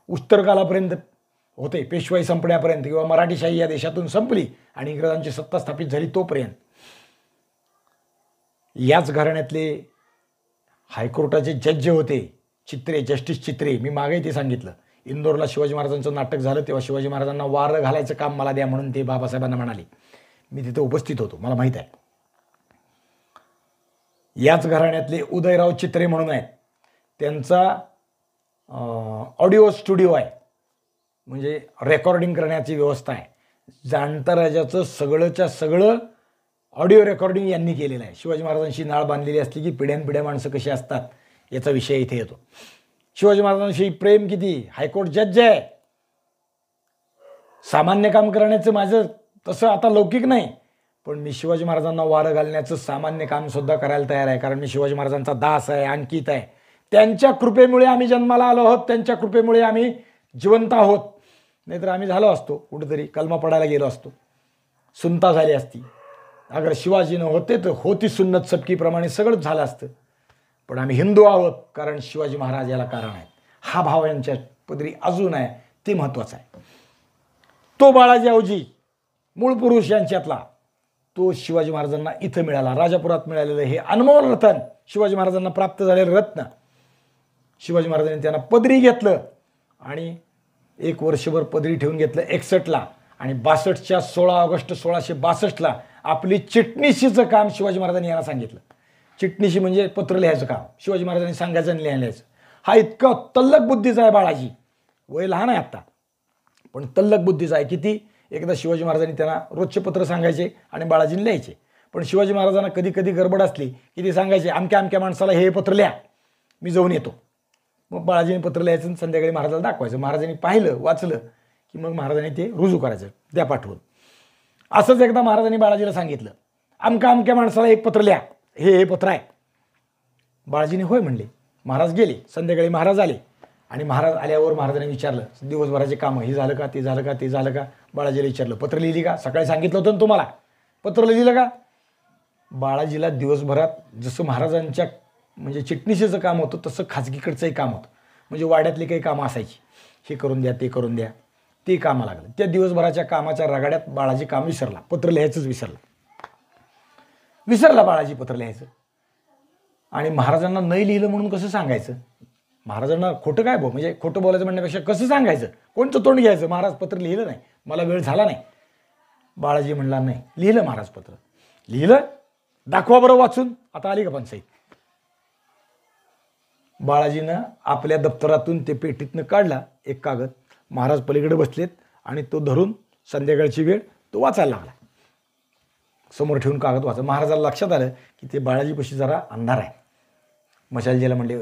Speaker 1: उत्तरकालापर्यंत होते, पेशवाई संपण्यापर्यंत किंवा मराठीशाही या देशातून संपली आणि इंग्रजांची सत्ता स्थापित झाली तोपर्यंत. याच घराण्यातले हायकोर्टाचे जज जे होते, चित्रे, जस्टिस चित्रे, मी मागे ते सांगितलं. इंदोरला शिवाजी महाराजांचं नाटक झालं तेव्हा शिवाजी महाराजांना वारं घालायचं काम मला द्या म्हणून ते बाबासाहेबांना म्हणाले. मी तिथे उपस्थित होतो, मला माहीत आहे. याच घराण्यातले उदयराव चित्रे म्हणून आहेत. त्यांचा ऑडिओ स्टुडिओ आहे, म्हणजे रेकॉर्डिंग करण्याची व्यवस्था आहे. जाणता राजाचं सगळंच्या सगळं ऑडिओ रेकॉर्डिंग यांनी केलेलं आहे. शिवाजी महाराजांशी नाळ बांधलेली असली की पिढ्यानपिढ्या माणसं कशी असतात याचा विषय इथे येतो. शिवाजी महाराजांशी प्रेम किती. हायकोर्ट जज आहे. सामान्य काम करण्याचं माझं तसं आता लौकिक नाही, पण मी शिवाजी महाराजांना वारं घालण्याचं सामान्य काम सुद्धा करायला तयार आहे. कारण मी शिवाजी महाराजांचा दास आहे, अंकित आहे. त्यांच्या कृपेमुळे आम्ही जन्माला आलो आहोत, त्यांच्या कृपेमुळे आम्ही जिवंत आहोत. नाहीतर आम्ही झालो असतो कुठेतरी कलमा पडायला गेलो असतो, सुनता झाली असती. अगर शिवाजीनं होते तर होती सुन्नत सबकीप्रमाणे सगळंच झालं असतं. पण आम्ही हिंदू आहोत कारण शिवाजी महाराज याला कारण आहेत. हा भाव यांच्या पदरी अजून आहे, ते महत्त्वाचं आहे. तो बाळाजी आवजी मूळ पुरुष यांच्यातला तो शिवाजी महाराजांना इथं मिळाला. राजापुरात मिळालेलं हे अनमोल रत्न, शिवाजी महाराजांना प्राप्त झालेलं रत्न, शिवाजी महाराजांनी त्यांना पदरी घेतलं आणि 1 वर्षभर पदरी ठेवून घेतलं 61ला. आणि 62च्या 16 ऑगस्ट 1662ला आपली चिटणीशीचं काम शिवाजी महाराजांनी यांना सांगितलं. चिटणीशी म्हणजे पत्र लिहायचं काम शिवाजी महाराजांनी सांगायचं आणि लिहायचं. हा इतका तल्लक बुद्धीचा आहे बाळाजी. वय लहान आहे आत्ता, पण तल्लक बुद्धीचा आहे. किती? एकदा शिवाजी महाराजांनी त्यांना रोजचे पत्र सांगायचे आणि बाळाजीने लिहायचे. पण शिवाजी महाराजांना कधी कधी गडबड असली की ते सांगायचे अमक्या अमक्या माणसाला हे पत्र लिहा, मी जाऊन येतो. मग बाळाजीने पत्र लिहायचं आणि संध्याकाळी महाराजाला दाखवायचं. महाराजांनी पाहिलं, वाचलं की मग महाराजांनी ते रुजू करायचं, द्या पाठवून. असंच एकदा महाराजांनी बाळाजीला सांगितलं अमक्या अमक्या माणसाला एक पत्र लिहा, हे पत्र आहे. बाळाजीने होय म्हणले. महाराज गेले. संध्याकाळी महाराज आले आणि महाराज आल्यावर महाराजांनी विचारलं दिवसभराचे कामं हे झालं का, ते झालं का, ते झालं का. बाळाजीला विचारलं पत्र लिहिली का, सकाळी सांगितलं होतं ना तुम्हाला, पत्र लिहिलं का. बाळाजीला दिवसभरात जसं महाराजांच्या म्हणजे चिटणीशीचं काम होतं तसं खाजगीकडचंही काम होतं. म्हणजे वाड्यातली काही कामं असायची, हे करून द्या ते करून द्या, ते कामं लागलं. त्या दिवसभराच्या कामाच्या रगाड्यात बाळाजी काम विसरला, पत्र लिहायचंच विसरला बाळाजी पत्र लिहायचं. आणि महाराजांना नाही लिहिलं म्हणून कसं सांगायचं? महाराजांना खोटं काय म्हणजे खोटं बोलायचं म्हणण्यापेक्षा कसं सांगायचं? कोणतं तोंड घ्यायचं? महाराज पत्र लिहिलं नाही, मला वेळ झाला नाही. बाळाजी म्हणला नाही, लिहिलं महाराज पत्र. लिहिलं? दाखवा बरं वाचून. आता आली का पंचायत? बाळाजीनं आपल्या दप्तरातून ते पेटीतनं काढला एक कागद. महाराज पलीकडे बसलेत आणि तो धरून संध्याकाळची वेळ तो वाचायला लागला. समोर ठेवून कागद वाचा. महाराजाला लक्षात आलं की ते बाळाजीपाशी जरा अंधार आहे. मशालजीला म्हणले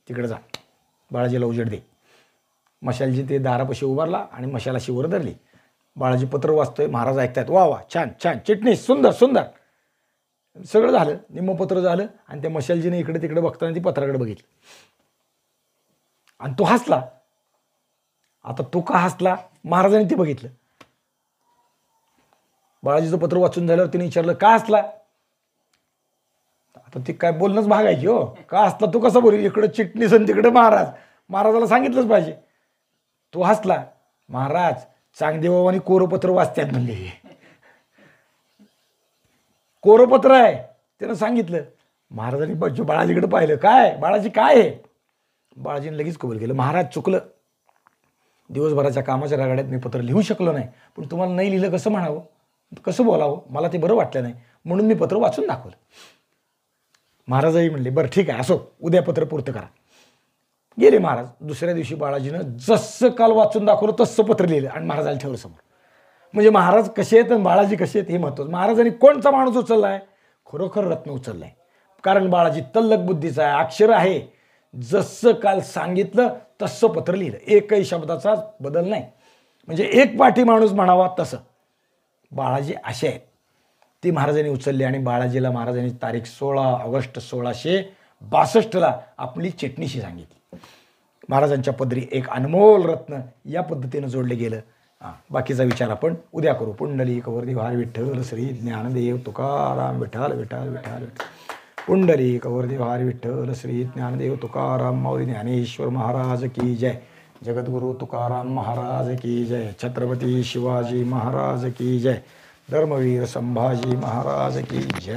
Speaker 1: तिकडे जा, बाळाजीला उजेड दे. मशालजी ते दारापाशी उभारला आणि मशालाशी वर धरली. बाळाजी पत्र वाचतोय, महाराज ऐकतायत. वा वा, छान छान, चिटणीस, सुंदर सुंदर. सगळं झालं, निम्म पत्र झालं. आणि त्या मशालजीने इकडे तिकडे बघताना ती पत्राकडे बघितलं आणि तो हसला. आता तो का हसला? महाराजांनी ते बघितलं. बाळाजीचं पत्र वाचून झाल्यावर तिने विचारलं का हसला? आता ती काय बोलणंच भागायची. हो, का हसला तू? कसं बोल? इकडं चिटणीस आणि तिकडे महाराज. महाराजाला सांगितलंच पाहिजे. तो हसला. महाराज चांगदेवानी कोरपत्र वाचतात म्हणले. कोरपत्र आहे, त्यानं सांगितलं. महाराजांनी बाळाजीकडे पाहिलं. काय बाळाजी, काय आहे? बाळाजीने लगेच कबूल केलं. महाराज चुकलं, दिवसभराच्या कामाच्या रगाड्यात मी पत्र लिहू शकलो नाही. पण तुम्हाला नाही लिहिलं कसं म्हणावं, कसं बोलावं, मला ते बरं वाटलं नाही, म्हणून मी पत्र वाचून दाखवलं. महाराजही म्हणले बरं ठीक आहे, असो, उद्या पत्र पूर्त करा. गेले महाराज. दुसऱ्या दिवशी बाळाजीनं जसं काल वाचून दाखवलं तसं पत्र लिहिलं आणि महाराजाला ठेवलं समोर. म्हणजे महाराज कसे आहेत आणि बाळाजी कसे आहेत हे महत्त्वाचं. महाराजांनी कोणचा माणूस उचलला आहे? खरोखर रत्न उचलला आहे. कारण बाळाजी तल्लक बुद्धीचा आहे, अक्षर आहे. जसं काल सांगितलं तसं पत्र लिहिलं, एकही शब्दाचा बदल नाही. म्हणजे एक पाठी माणूस म्हणावा तसं. बाळाजी असे आहेत. ती महाराजांनी उचलली आणि बाळाजीला महाराजांनी तारीख 16 ऑगस्ट 1662 आपली चिटणीशी सांगितली. महाराजांच्या पदरी एक अनमोल रत्न या पद्धतीनं जोडले गेलं. बाकीचा विचार आपण उद्या करू. पुंडलिक वरदिवार विठ्ठल श्री ज्ञानदेव तुकाराम विठ्ठल विठ्ठल विठ्ठल विठ्ठल. पुंडलिक वरदिवार विठ्ठल श्री ज्ञानदेव तुकाराम मौली ज्ञानेश्वर महाराज की जय. जगद्गुरु तुकाराम महाराज की जय. छत्रपती शिवाजी महाराज की जय. धर्मवीर संभाजी महाराज की जय.